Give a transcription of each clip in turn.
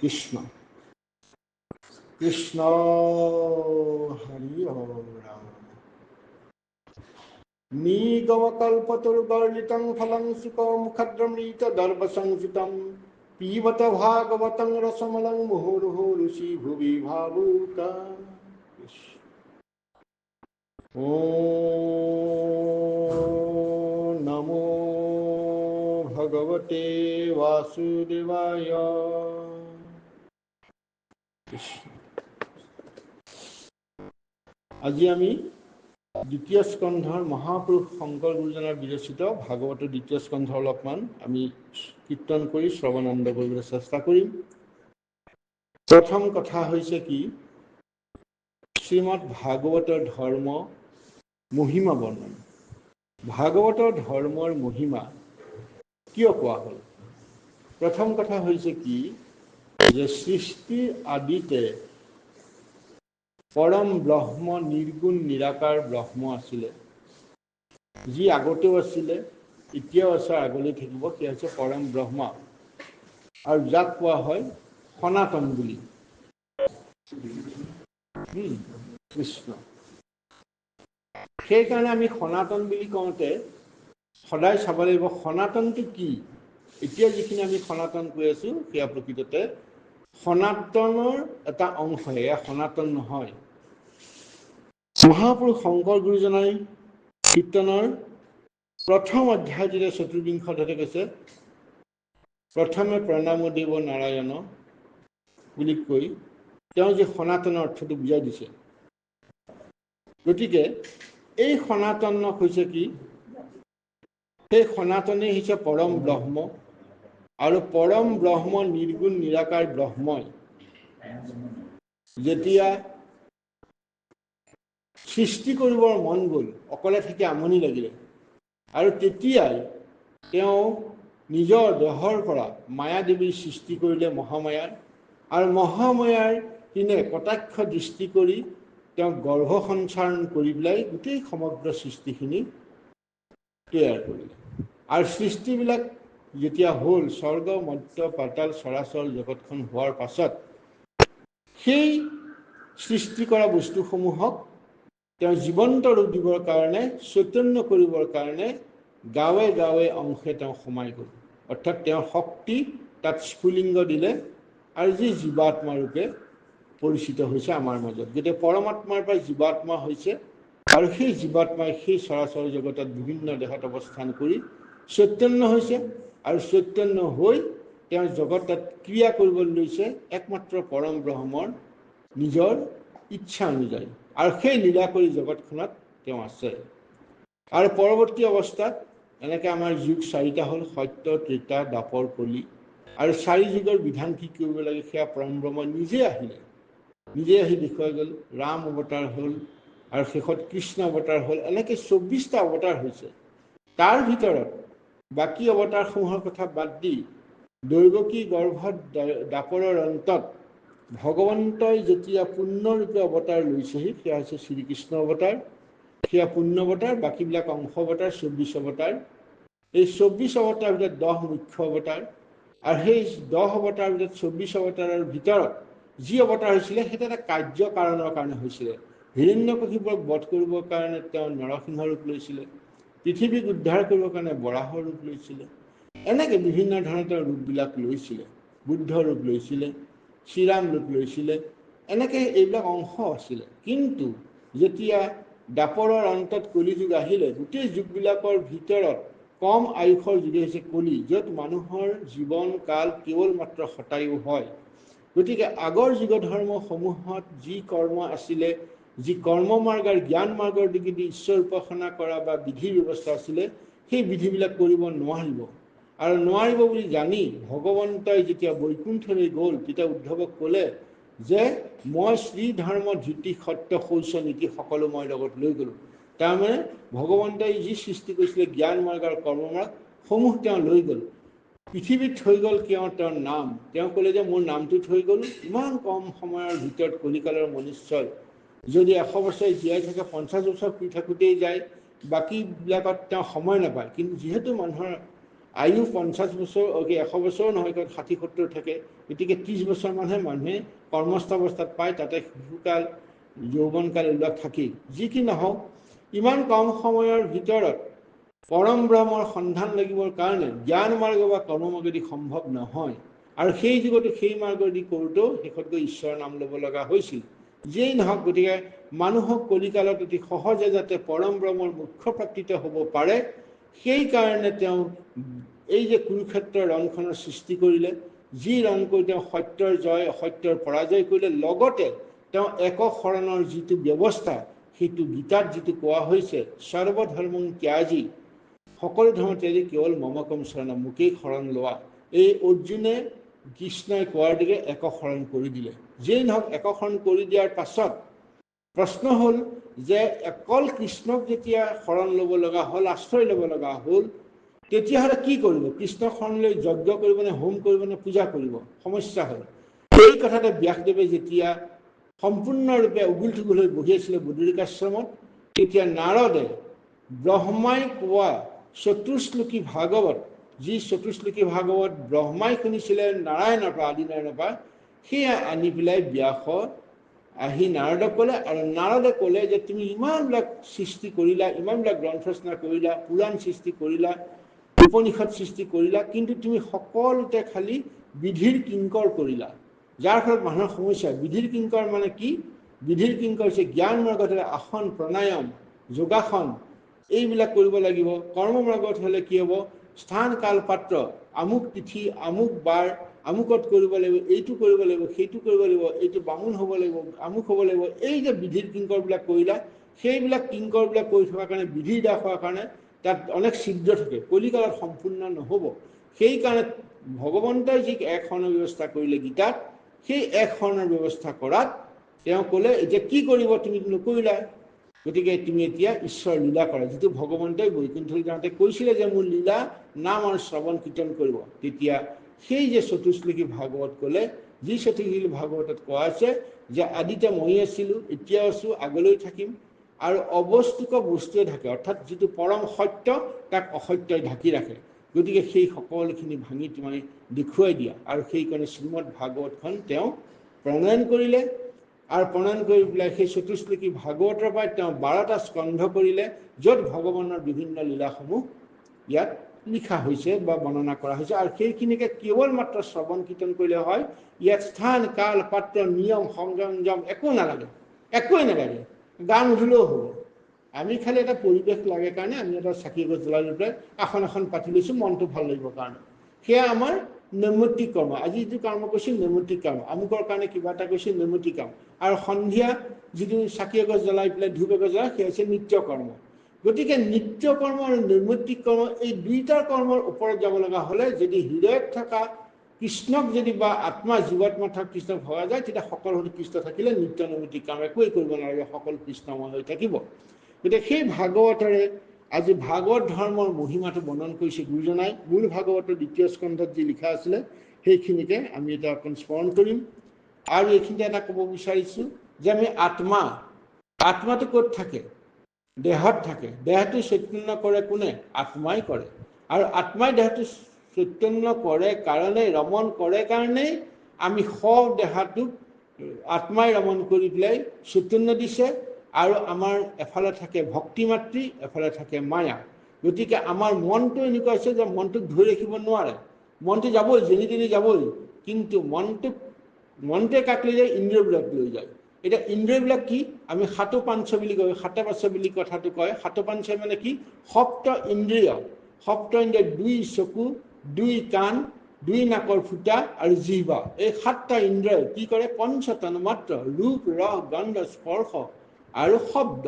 কৃষ্ণ কৃষ্ণ হরি রাম নিগমকল্পতরুগর্লিতং ফলং সুকমুখদ্রমৃত দর্ভসংযুতং পিবত ভাগবতং রসমলং মুহুর্মুহুরুষি ভুবি ভাবুক। ওম নমো ভগবতে বাসুদেবায়। আজি আমি দ্বিতীয় স্কন্ধৰ মহাপুৰুষ শংকৰ গুৰুজনাৰ বিৰচিত ভাগৱতৰ দ্বিতীয় স্কন্ধ অলপমান আমি কীৰ্তন কৰি শ্ৰৱণানন্দ কৰিবলৈ চেষ্টা কৰিম। প্ৰথম কথা হৈছে কি, শ্ৰীমদ ভাগৱতৰ ধৰ্ম মহিমা বৰ্ণন। ভাগৱতৰ ধৰ্মৰ মহিমা কিয় কোৱা হ'ল? প্ৰথম কথা হৈছে কি, যে সৃষ্টিৰ আদিতে পৰম ব্ৰহ্ম নিৰ্গুণ নিৰাকাৰ ব্ৰহ্ম আছিলে, যি আগতেও আছিলে, এতিয়াও আছে, আগলৈ থাকিব। সেয়া হৈছে পৰম ব্ৰহ্ম, আৰু যাক কোৱা হয় সনাতন বুলি। কৃষ্ণ। সেইকাৰণে আমি সনাতন বুলি কওঁতে সদায় চাব লাগিব সনাতনটো কি। এতিয়া যিখিনি আমি সনাতন কৈ আছো সেয়া প্ৰকৃততে সনাতনৰ এটা অংশ, এয়া সনাতন নহয়। মহাপুৰুষ শংকৰ গুৰুজনাই কীৰ্তনৰ প্ৰথম অধ্যায়টিতে চতুৰ্বিংশতে কৈছে, প্ৰথমে প্ৰণাম দেৱ নাৰায়ণ বুলি কৈ তেওঁ যে সনাতনৰ অৰ্থটো বুজাই দিছে। গতিকে এই সনাতন হৈছে কি, সেই সনাতনেই হৈছে পৰম ব্ৰহ্ম, আৰু পৰম ব্ৰহ্ম নিৰ্গুণ নিৰাকাৰ ব্ৰহ্মই যেতিয়া সৃষ্টি কৰিবৰ মন গ'ল, অকলে থাকি আমনি লাগিলে, আৰু তেতিয়াই তেওঁ নিজৰ দেহৰ পৰা মায়াদেৱীৰ সৃষ্টি কৰিলে, মহামায়াৰ। আৰু মহামায়াৰ কিনে কটাক্ষ দৃষ্টি কৰি তেওঁ গৰ্ভ সঞ্চাৰণ কৰি পেলাই গোটেই সমগ্ৰ সৃষ্টিখিনি তৈয়াৰ কৰিলে। আৰু সৃষ্টিবিলাক যেতিয়া হ'ল, স্বৰ্গ মৰ্ত্য পাতাল চৰাচৰ জগতখন হোৱাৰ পাছত সেই সৃষ্টি কৰা বস্তুসমূহক তেওঁ জীৱন্ত ৰূপ দিবৰ কাৰণে, চৈতন্য কৰিবৰ কাৰণে গাঁৱে গাঁৱে অংশে তেওঁ সোমাই গ'ল। অৰ্থাৎ তেওঁৰ শক্তি তাত স্ফুলিংগ দিলে, আৰু যি জীৱাত্মা ৰূপে পৰিচিত হৈছে আমাৰ মাজত। গতিকে পৰমাত্মাৰ পৰা জীৱাত্মা হৈছে, আৰু সেই জীৱাত্মাই সেই চৰাচৰ জগতত বিভিন্ন দেহত অৱস্থান কৰি চৈতন্য হৈছে, আৰু চৈতন্য হৈ তেওঁ জগতত ক্ৰিয়া কৰিবলৈ লৈছে একমাত্ৰ পৰম ব্ৰহ্মৰ নিজৰ ইচ্ছা অনুযায়ী। আৰু সেই লীলা কৰি জগতখনত তেওঁ আছে। আৰু পৰৱৰ্তী অৱস্থাত এনেকৈ আমাৰ যুগ চাৰিটা হ'ল, সত্য, ত্ৰেতা, দ্বাপৰ, কলি। আৰু চাৰি যুগৰ বিধান কি কৰিব লাগে সেয়া পৰম ব্ৰহ্ম নিজে আহিলে, নিজে আহি দেখুৱাই গ'ল। ৰাম অৱতাৰ হ'ল, আৰু শেষত কৃষ্ণ অৱতাৰ হ'ল। এনেকৈ 24টা অৱতাৰ হৈছে। তাৰ ভিতৰত বাকী অৱতাৰসমূহৰ কথা বাদ দি দৈৱকী গৰ্ভত দ্বাপৰৰ অন্তত ভগৱন্তই যেতিয়া পূৰ্ণৰূপে অৱতাৰ লৈছেহি, সেয়া হৈছে শ্ৰীকৃষ্ণ অৱতাৰ। সেয়া পূৰ্ণ অৱতাৰ, বাকীবিলাক অংশ অৱতাৰ, 24 অৱতাৰ। এই 24 অৱতাৰৰ ভিতৰত 10 মুখ্য অৱতাৰ, আৰু সেই 10 অৱতাৰৰ ভিতৰত 24 অৱতাৰৰ ভিতৰত যি অৱতাৰ হৈছিলে সেইটো এটা কাৰ্য কাৰণৰ কাৰণে হৈছিলে। হিৰণ্যকশিপুৰক বধ কৰিবৰ কাৰণে তেওঁ নৰসিংহ ৰূপ লৈছিলে, পৃথিৱীক উদ্ধাৰ কৰিবৰ কাৰণে বৰাহৰ ৰূপ লৈছিলে। এনেকৈ বিভিন্ন ধৰণৰ তেওঁ ৰূপবিলাক লৈছিলে। বুদ্ধ ৰূপ লৈছিলে, শ্ৰীৰাম ৰূপ লৈছিলে। এনেকৈ এইবিলাক অংশ আছিলে। কিন্তু যেতিয়া দ্বাপৰৰ অন্তত কলি যুগ আহিলে, গোটেই যুগবিলাকৰ ভিতৰত কম আয়ুসৰ যুগে হৈছে কলি, য'ত মানুহৰ জীৱন কাল কেৱল মাত্ৰ শতায়ু হয়। গতিকে আগৰ যুগ ধৰ্মসমূহত যি কৰ্ম আছিলে, যি কৰ্ম মাৰ্গৰ জ্ঞান মাৰ্গৰ দিগেদি ঈশ্বৰ উপাসনা কৰা বা বিধিৰ ব্যৱস্থা আছিলে, সেই বিধিবিলাক কৰিব নোৱাৰিব। আৰু নোৱাৰিব বুলি জানি ভগৱন্তই যেতিয়া বৈকুণ্ঠলৈ গ'ল, তেতিয়া উদ্ধৱক ক'লে যে মই শ্ৰীধৰ্ম ধৃতি সত্য শৌচ নীতি সকলো মই লগত লৈ গ'লোঁ। তাৰমানে ভগৱন্তই যি সৃষ্টি কৰিছিলে জ্ঞান মাৰ্গ আৰু কৰ্ম মাৰ্গসমূহ তেওঁ লৈ গ'ল। পৃথিৱীত থৈ গ'ল তেওঁৰ নাম। তেওঁ ক'লে যে মোৰ নামটো থৈ গ'ল। ইমান কম সময়ৰ ভিতৰত কলিকালৰ মনুষ্যই যদি 100 বছৰ জীয়াই থাকে, 50 বছৰ শুই থাকোঁতেই যায়, বাকীবিলাকত তেওঁ সময় নাপায়। কিন্তু যিহেতু মানুহৰ আয়ু 50 বছৰ 100 বছৰো নহয়, 60-70 থাকে। গতিকে 30 বছৰ মানুহে কৰ্মস্থ পায়, তাতে শিশুকাল যৌৱনকাল এইবিলাক থাকেই। যি কি নহওক, ইমান কম সময়ৰ ভিতৰত পৰম ব্ৰহ্মৰ সন্ধান লাগিবৰ কাৰণে জ্ঞান মাৰ্গ বা কৰ্মমাৰ্গেদি সম্ভৱ নহয়। আৰু সেই যুগতো সেই মাৰ্গেদি কৰোঁতেও শেষত গৈ ঈশ্বৰৰ নাম ল'ব লগা হৈছিল। যিয়েই নহওক, গতিকে মানুহক কলিকালত অতি সহজে যাতে পৰম ব্ৰহ্মৰ মুখ্য প্ৰাপ্তিত হ'ব পাৰে, সেইকাৰণে তেওঁ এই যে কুৰুক্ষেত্ৰৰ ৰণখনৰ সৃষ্টি কৰিলে, যি ৰণ কৰি তেওঁ সত্যৰ জয় অসত্যৰ পৰাজয় কৰিলে, লগতে তেওঁ একশৰণৰ যিটো ব্যৱস্থা, সেইটো গীতাত যিটো কোৱা হৈছে, সৰ্বধৰ্মং ত্যাজি, সকলো ধৰ্ম ত্যাজি কেৱল মমকম শৰণম, মোকেই শৰণ লোৱা। এই অৰ্জুনে কৃষ্ণই কোৱাৰ দিকে একশৰণ কৰি দিলে। যিয়েই নহওক, একশৰণ কৰি দিয়াৰ পাছত প্ৰশ্ন হ'ল যে অকল কৃষ্ণক যেতিয়া শৰণ ল'ব লগা হ'ল, আশ্ৰয় ল'ব লগা হ'ল, তেতিয়াহ'লে কি কৰিব? কৃষ্ণক শৰণ লৈ যজ্ঞ কৰিব নে, হোম কৰিব নে, পূজা কৰিব? সমস্যা হ'ল। এই কথাতে ব্যাসদেৱে যেতিয়া সম্পূৰ্ণৰূপে উগুল থুগুল হৈ বহি আছিলে বদৰিকাশ্ৰমত, তেতিয়া নাৰদে ব্ৰহ্মাই কোৱা চতুশ্লোকী ভাগৱত, যি চতুশ্লোকী ভাগৱত ব্ৰহ্মাই শুনিছিলে নাৰায়ণৰ পৰা, আদি নাৰায়ণৰ পৰা, সেয়া আনি পেলাই ব্যাসৰ আহি নাৰদক ক'লে। আৰু নাৰদে ক'লে যে তুমি ইমানবিলাক সৃষ্টি কৰিলা, ইমানবিলাক গ্ৰন্থ ৰচনা কৰিলা, পুৰাণ সৃষ্টি কৰিলা, উপনিষদ সৃষ্টি কৰিলা, কিন্তু তুমি সকলোতে খালি বিধিৰ কিংকৰ কৰিলা, যাৰ ফলত মানুহৰ সমস্যা। বিধিৰ কিংকৰ মানে কি? বিধিৰ কিংকৰ হৈছে জ্ঞান মাৰ্গত হ'লে আসন, প্ৰণায়াম, যোগাসন এইবিলাক কৰিব লাগিব। কৰ্ম মাৰ্গত হ'লে কি হ'ব? স্থান, কাল, পাত্ৰ, আমুক তিথি, আমুক বাৰ, আমুকত কৰিব লাগিব, এইটো কৰিব লাগিব, সেইটো কৰিব লাগিব, এইটো বামুণ হ'ব লাগিব, আমুক হ'ব লাগিব। এই যে বিধিৰ কিংকৰবিলাক কৰিলা, সেইবিলাক কিংকৰবিলাক কৰি থকাৰ কাৰণে, বিধিৰ দাস হোৱাৰ কাৰণে তাত অনেক ছিদ্ৰ থাকে, কলিকালত সম্পূৰ্ণ নহ'ব। সেইকাৰণে ভগৱন্তই যি এক শৰণৰ ব্যৱস্থা কৰিলে গীতাত, সেই এক শৰণৰ ব্যৱস্থা কৰাত তেওঁ ক'লে এতিয়া কি কৰিব? তুমি নকৰিলা, গতিকে তুমি এতিয়া ঈশ্বৰ লীলা কৰা, যিটো ভগৱন্তই বৈকুণ্ঠলৈ যাওঁতে কৈছিলে যে মোৰ লীলা নাম আৰু শ্ৰৱণ কীৰ্তন কৰিব। তেতিয়া সেই যে চতুশ্লোকী ভাগৱত ক'লে, যি চতুশ্লোকী ভাগৱতত কোৱা আছে যে আদিতে মই আছিলোঁ, এতিয়াও আছোঁ, আগলৈ থাকিম, আৰু অবস্তুক বস্তুৱে ঢাকে, অৰ্থাৎ যিটো পৰম সত্য তাক অসত্যই ঢাকি ৰাখে। গতিকে সেই সকলোখিনি ভাঙি তোমাই দেখুৱাই দিয়া। আৰু সেইকাৰণে শ্ৰীমদ ভাগৱতখন তেওঁ প্ৰণয়ন কৰিলে। আৰু প্ৰণয়ন কৰি পেলাই সেই চতুশ্লোকী ভাগৱতৰ পৰাই তেওঁ 12টা স্কন্ধ কৰিলে, য'ত ভগৱানৰ বিভিন্ন লীলাসমূহ ইয়াত লিখা হৈছে বা বৰ্ণনা কৰা হৈছে। আৰু সেইখিনিকে কেৱল মাত্ৰ শ্ৰৱণ কীৰ্তন কৰিলে হয়। ইয়াত স্থান, কাল, পাত্ৰ, নিয়ম, সংযম একো নালাগে, একোৱেই নালাগে, গা নুধুলেও হ'ব। আমি খালি এটা পৰিৱেশ লাগে কাৰণে আমি এটা চাকি এগছ জ্বলাই লৈ পেলাই আসন এখন পাতি লৈছোঁ মনটো ভাল লাগিবৰ কাৰণে। সেয়া আমাৰ নৈমিত্তিক কৰ্ম। আজি যিটো কৰ্ম কৰিছোঁ নৈমিত্তিক কৰ্ম, আমুকৰ কাৰণে কিবা এটা কৰিছোঁ নৈমিত্তিক কৰ্ম। আৰু সন্ধিয়া যিটো চাকি এগছ জ্বলাই পেলাই ধূপ এগছ জ্বলাই, সেয়া হৈছে নিত্য কৰ্ম। গতিকে নিত্য কৰ্ম আৰু নৈমিত্তিক কৰ্ম, এই দুইটা কৰ্মৰ ওপৰত যাব লগা হ'লে যদি হৃদয়ত থকা কৃষ্ণক যদি বা আত্মা জীৱাত্মা থকা কৃষ্ণক ভবা যায়, তেতিয়া সকলো কৃষ্ণ থাকিলে নিত্য নৈমিত্তিক কাম একোৱেই কৰিব নালাগে, সকলো কৃষ্ণময় হৈ থাকিব। গতিকে সেই ভাগৱতৰে আজি ভাগৱত ধৰ্মৰ মহিমাটো বৰ্ণন কৰিছে গুৰুজনাই। মূল ভাগৱতৰ 2য় স্কন্ধত যি লিখা আছিলে সেইখিনিকে আমি এতিয়া অকণ স্মৰণ কৰিম। আৰু এইখিনিতে এটা ক'ব বিচাৰিছোঁ যে আমি আত্মাটো ক'ত থাকে? দেহত থাকে। দেহটো চৈতন্য কৰে কোনে? আত্মাই কৰে। আৰু আত্মাই দেহটো চৈতন্য কৰে কাৰণে, ৰমণ কৰে কাৰণেই আমি দেহাটোক আত্মাই ৰমণ কৰি পেলাই চৈতন্য দিছে। আৰু আমাৰ এফালে থাকে ভক্তি মাতৃ, এফালে থাকে মায়া। গতিকে আমাৰ মনটো এনেকুৱা হৈছে যে মনটোক ধৰি ৰাখিব নোৱাৰে, মনটো যাবই, যেনি তেনি যাবই, কিন্তু মনটোৱে কাক লৈ যায়? ইন্দ্ৰিয়বিলাক লৈ যায়। এতিয়া ইন্দ্ৰিয়বিলাক কি? আমি সাতো পাঞ্চ বুলি কয়, সাত পাঞ্চ বুলি কথাটো কয়। সাত পাঞ্চ মানে কি? সপ্ত ইন্দ্ৰিয়। সপ্ত ইন্দ্ৰিয়, 2 চকু, 2 কাণ, 2 নাকৰ ফুটা আৰু জিহ্বা। এই 7টা ইন্দ্ৰিয় কি কৰে? পঞ্চতন মাত্ৰ, ৰূপ, ৰস, গন্ধ, স্পৰ্শ আৰু শব্দ।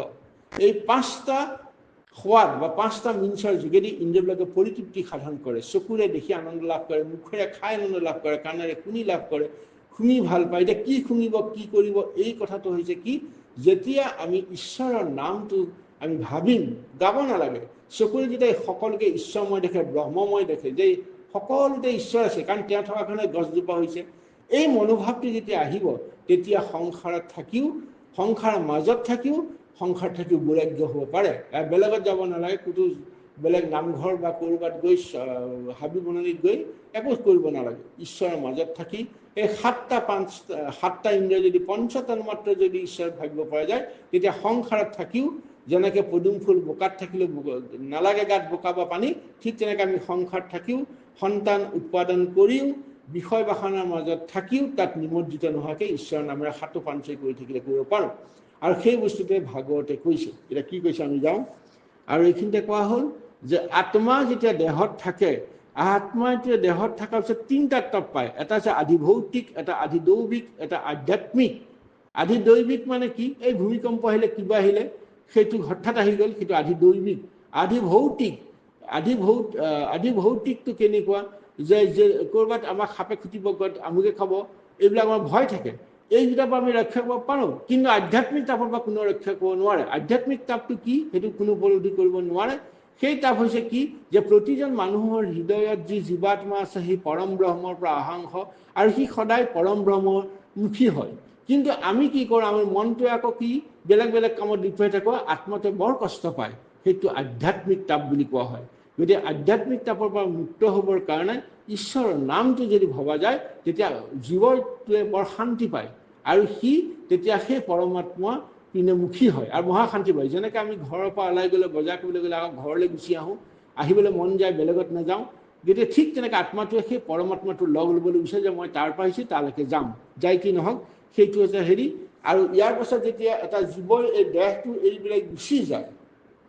এই 5টা সোৱাদ বা 5টা মিন্সৰ যোগেদি ইন্দ্ৰিয়বিলাকে পৰিতৃপ্তি সাধন কৰে। চকুৰে দেখি আনন্দ লাভ কৰে, মুখেৰে খাই আনন্দ লাভ কৰে, কাণেৰে শুনি লাভ কৰে, শুনি ভাল পায়। এতিয়া কি শুনিব, কি কৰিব? এই কথাটো হৈছে কি? যেতিয়া আমি ঈশ্বৰৰ নামটো আমি ভাবিম, গাব নালাগে। চকুৰে যেতিয়া সকলোকে ঈশ্বৰময় দেখে, ব্ৰহ্মময় দেখে, যে সকলোতে ঈশ্বৰ আছে, কাৰণ তেওঁ থকা কাৰণে গছজোপা হৈছে, এই মনোভাৱটো যেতিয়া আহিব, তেতিয়া সংসাৰত থাকিও, সংসাৰৰ মাজত থাকিও বৈৰাগ্য হ'ব পাৰে। বেলেগত যাব নালাগে, ক'তো বেলেগ নামঘৰ বা ক'ৰবাত গৈ হাবি বননিত গৈ একো কৰিব নালাগে। ঈশ্বৰৰ মাজত থাকি এই সাতটা ইন্দ্ৰিয় যদি পঞ্চতন্মাত্ৰ যদি ঈশ্বৰক ভাবিব পৰা যায়, তেতিয়া সংসাৰত থাকিও যেনেকৈ পদুম ফুল বোকাত থাকিলেও নালাগে গাত বোকা বা পানী, ঠিক তেনেকৈ আমি সংসাৰত থাকিও সন্তান উৎপাদন কৰিও বিষয় বাসনাৰ মাজত থাকিও তাত নিমজ্জিত নোহোৱাকৈ ঈশ্বৰৰ নামেৰে সাতো পাঞ্চয় কৰি থাকিলে কৰিব পাৰোঁ। আৰু সেই বস্তুটোৱে ভাগৱতে কৈছে। এতিয়া কি কৈছে আমি যাওঁ, আৰু এইখিনিতে কোৱা হ'ল যে আত্মা যেতিয়া দেহত থাকে, আত্মা এতিয়া দেহত থকাৰ পিছত তিনিটা তপ পায়। এটা হৈছে আধিভৌতিক, এটা আধিদৈৱিক, এটা আধ্যাত্মিক। আধিদৈৱিক মানে কি? এই ভূমিকম্প আহিলে কিবা আহিলে সেইটো হঠাৎ আহি গ'ল, সেইটো আধিদৈৱিক। আধিভৌতিকটো কেনেকুৱা যে ক'ৰবাত আমাক সাপে খুটিব, আমুকে খাব, এইবিলাক আমাৰ ভয় থাকে, এইকেইটাৰ পৰা আমি ৰক্ষা কৰিব পাৰোঁ। কিন্তু আধ্যাত্মিক তাপৰ পৰা কোনো ৰক্ষা কৰিব নোৱাৰে। আধ্যাত্মিক তাপটো কি সেইটো কোনো উপলব্ধি কৰিব নোৱাৰে। সেই তাপ হৈছে কি, যে প্ৰতিজন মানুহৰ হৃদয়ত যি জীৱাত্মা আছে সেই পৰম ব্ৰহ্মৰ পৰা আহাংশ, আৰু সি সদায় পৰম ব্ৰহ্মমুখী হয়। কিন্তু আমি কি কৰোঁ, আমাৰ মনটোৱে আকৌ কি বেলেগ বেলেগ কামত লিপ্ত হৈ থাকোঁ, আত্মাটোৱে বৰ কষ্ট পায়। সেইটো আধ্যাত্মিক তাপ বুলি কোৱা হয়। গতিকে আধ্যাত্মিক তাপৰ পৰা মুক্ত হ'বৰ কাৰণে ঈশ্বৰৰ নামটো যদি ভবা যায়, তেতিয়া জীৱটোৱে বৰ শান্তি পায়, আৰু সি তেতিয়া সেই পৰমাত্মা পিনেমুখী হয় আৰু মহাশান্তি পায়। যেনেকৈ আমি ঘৰৰ পৰা ওলাই গ'লে, বজাৰ কৰিবলৈ গ'লে আকৌ ঘৰলৈ গুচি আহোঁ, আহিবলৈ মন যায়, বেলেগত নাযাওঁ। গতিকে ঠিক তেনেকৈ আত্মাটোৱে সেই পৰমাত্মাটো লগ ল'বলৈ বিচাৰে যে মই তাৰ পৰা আহিছোঁ, তালৈকে যাম। যাই কি নহওক সেইটো এটা হেৰি। আৰু ইয়াৰ পাছত যেতিয়া এটা জীৱই এই দেহটো এৰি পেলাই গুচি যায়,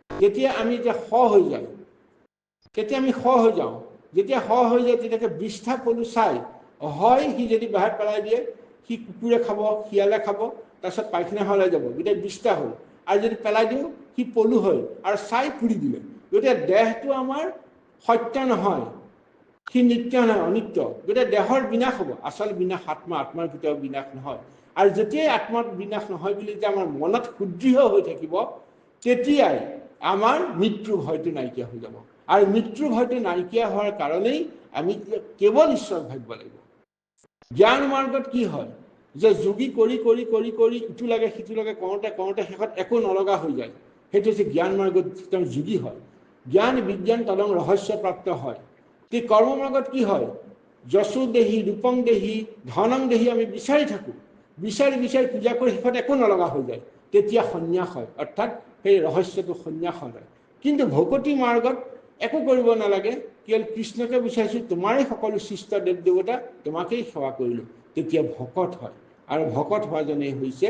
তেতিয়া আমি এতিয়া হৈ যায়, তেতিয়া আমি হৈ যাওঁ। যেতিয়া হৈ যায়, তেতিয়াকে বিষ্ঠা পলু চাই হয়, সি যদি বাহিৰত পেলাই দিয়ে, সি কুকুৰে খাব, শিয়ালে খাব, তাৰপিছত পায়খানা হলাই যাব, গতিকে বিষ্ঠা হ'ল। আৰু যদি পেলাই দিওঁ, সি পলু হয় আৰু চাই পুৰি দিলে। গতিকে দেহটো আমাৰ সত্য নহয়, সি নিত্য নহয়, অনিত্য। গতিকে দেহৰ বিনাশ হ'ব, আচল বিনাশ আত্মা, আত্মাৰ কেতিয়াও বিনাশ নহয়। আৰু যেতিয়াই আত্মাৰ বিনাশ নহয় বুলি যে আমাৰ মনত সুদৃঢ় হৈ থাকিব, তেতিয়াই আমাৰ মৃত্যু ভয়টো নাইকিয়া হৈ যাব। আৰু মৃত্যু ভয়টো নাইকিয়া হোৱাৰ কাৰণেই আমি কেৱল ঈশ্বৰক ভাবিব লাগিব। জ্ঞান মাৰ্গত কি হয়, যে যোগী কৰি কৰি কৰি কৰি ইটো লাগে সিটো লাগে কৰোঁতে কৰোঁতে শেষত একো নলগা হৈ যায়। সেইটো হৈছে জ্ঞান মাৰ্গত তেওঁ যোগী হয়। জ্ঞান বিজ্ঞান তদং ৰহস্য প্ৰাপ্ত হয়। কি কৰ্ম মাৰ্গত কি হয়, যশো দেহি, ৰূপং দেহি, ধনং দেহি আমি বিচাৰি থাকোঁ, বিচাৰি বিচাৰি পূজা কৰি শেষত একো নলগা হৈ যায়, তেতিয়া সন্ন্যাস হয়। অৰ্থাৎ সেই ৰহস্যটো সন্ন্যাস হয়। কিন্তু ভকতি মাৰ্গত একো কৰিব নালাগে, কেৱল কৃষ্ণকে বিচাৰিছোঁ, তোমাৰেই সকলো সৃষ্ট দেৱ দেৱতা, তোমাকেই সেৱা কৰিলোঁ, তেতিয়া ভকত হয়। আৰু ভকত হোৱাজনেই হৈছে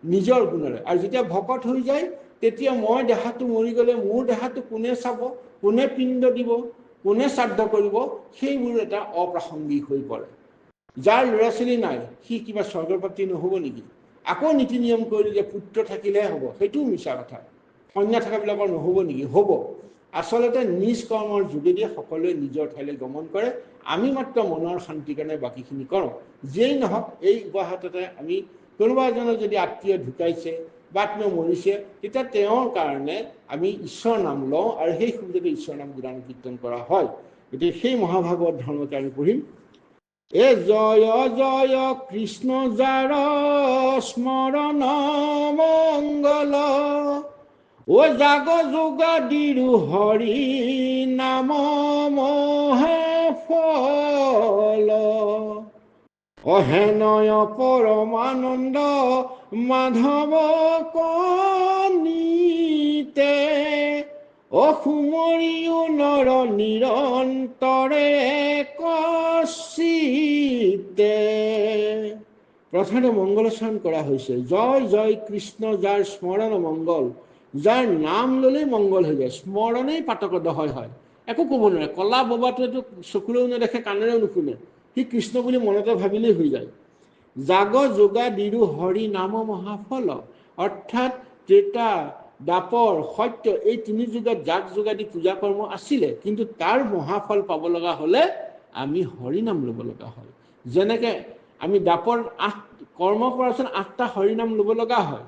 নিজৰ গুণৰে। আৰু যেতিয়া ভকত হৈ যায়, তেতিয়া মই দেহাটো মৰি গ'লে মোৰ দেহাটো কোনে চাব, কোনে পিণ্ড দিব, কোনে শ্ৰাদ্ধ কৰিব, সেইবোৰ এটা অপ্ৰাসংগিক হৈ পৰে। যাৰ ল'ৰা ছোৱালী নাই, সি কিবা স্বৰ্গপ্ৰাপ্তি নহ'ব নেকি? আকৌ নীতি নিয়ম কৰিলে যে পুত্ৰ থাকিলেহে হ'ব, সেইটোও মিছা কথা। কন্যা থকাবিলাকৰ নহ'ব নেকি? হ'ব। আচলতে নিজ কৰ্মৰ যোগেদিয়ে সকলোৱে নিজৰ ঠাইলৈ গমন কৰে। আমি মাত্ৰ মনৰ শান্তিৰ কাৰণে বাকীখিনি কৰোঁ। যিয়েই নহওক, এই উপাহততে আমি কোনোবা এজনৰ যদি আত্মীয় ঢুকাইছে বা আত্মীয় মৰিছে, তেতিয়া তেওঁৰ কাৰণে আমি ঈশ্বৰ নাম লওঁ, আৰু সেই সুবিধাতে ঈশ্বৰ নাম গুণ কীৰ্তন কৰা হয়। গতিকে সেই মহাভাগৱত ধৰ্মকে আমি পঢ়িম। এ জয় জয় কৃষ্ণ যাৰ স্মৰণ মংগল, ও জাগ যোগাদিৰো হৰি নাম মহাফল, অহেনয় পৰমানন্দ মাধৱ কনিতে, অসুমৰিও নৰ নিৰন্তৰে কচিতে। প্ৰথমে মংগলচৰণ কৰা হৈছে। জয় জয় কৃষ্ণ যাৰ স্মৰণ মংগল, যাৰ নাম ল'লেই মংগল হৈ যায়, স্মৰণেই পাতকদহয় হয়। একো ক'ব নোৱাৰে। কলা ববাটোৱেতো চকুৰেও নেদেখে, কাণেৰেও নুশুনে, সি কৃষ্ণ বুলি মনতে ভাবিলেই হৈ যায়। জাগ যোগা দিৰো হৰি নাম মহাফল, অৰ্থাৎ ত্ৰেতা দ্বাপৰ সত্য এই তিনি যুগত জাগ যোগাদি পূজা কৰ্ম আছিলে, কিন্তু তাৰ মহাফল পাব লগা হ'লে আমি হৰিনাম ল'ব লগা হয়। যেনেকৈ আমি দ্বাপৰ কৰ্ম কৰাৰ পিছত 8টা হৰিনাম ল'ব লগা হয়,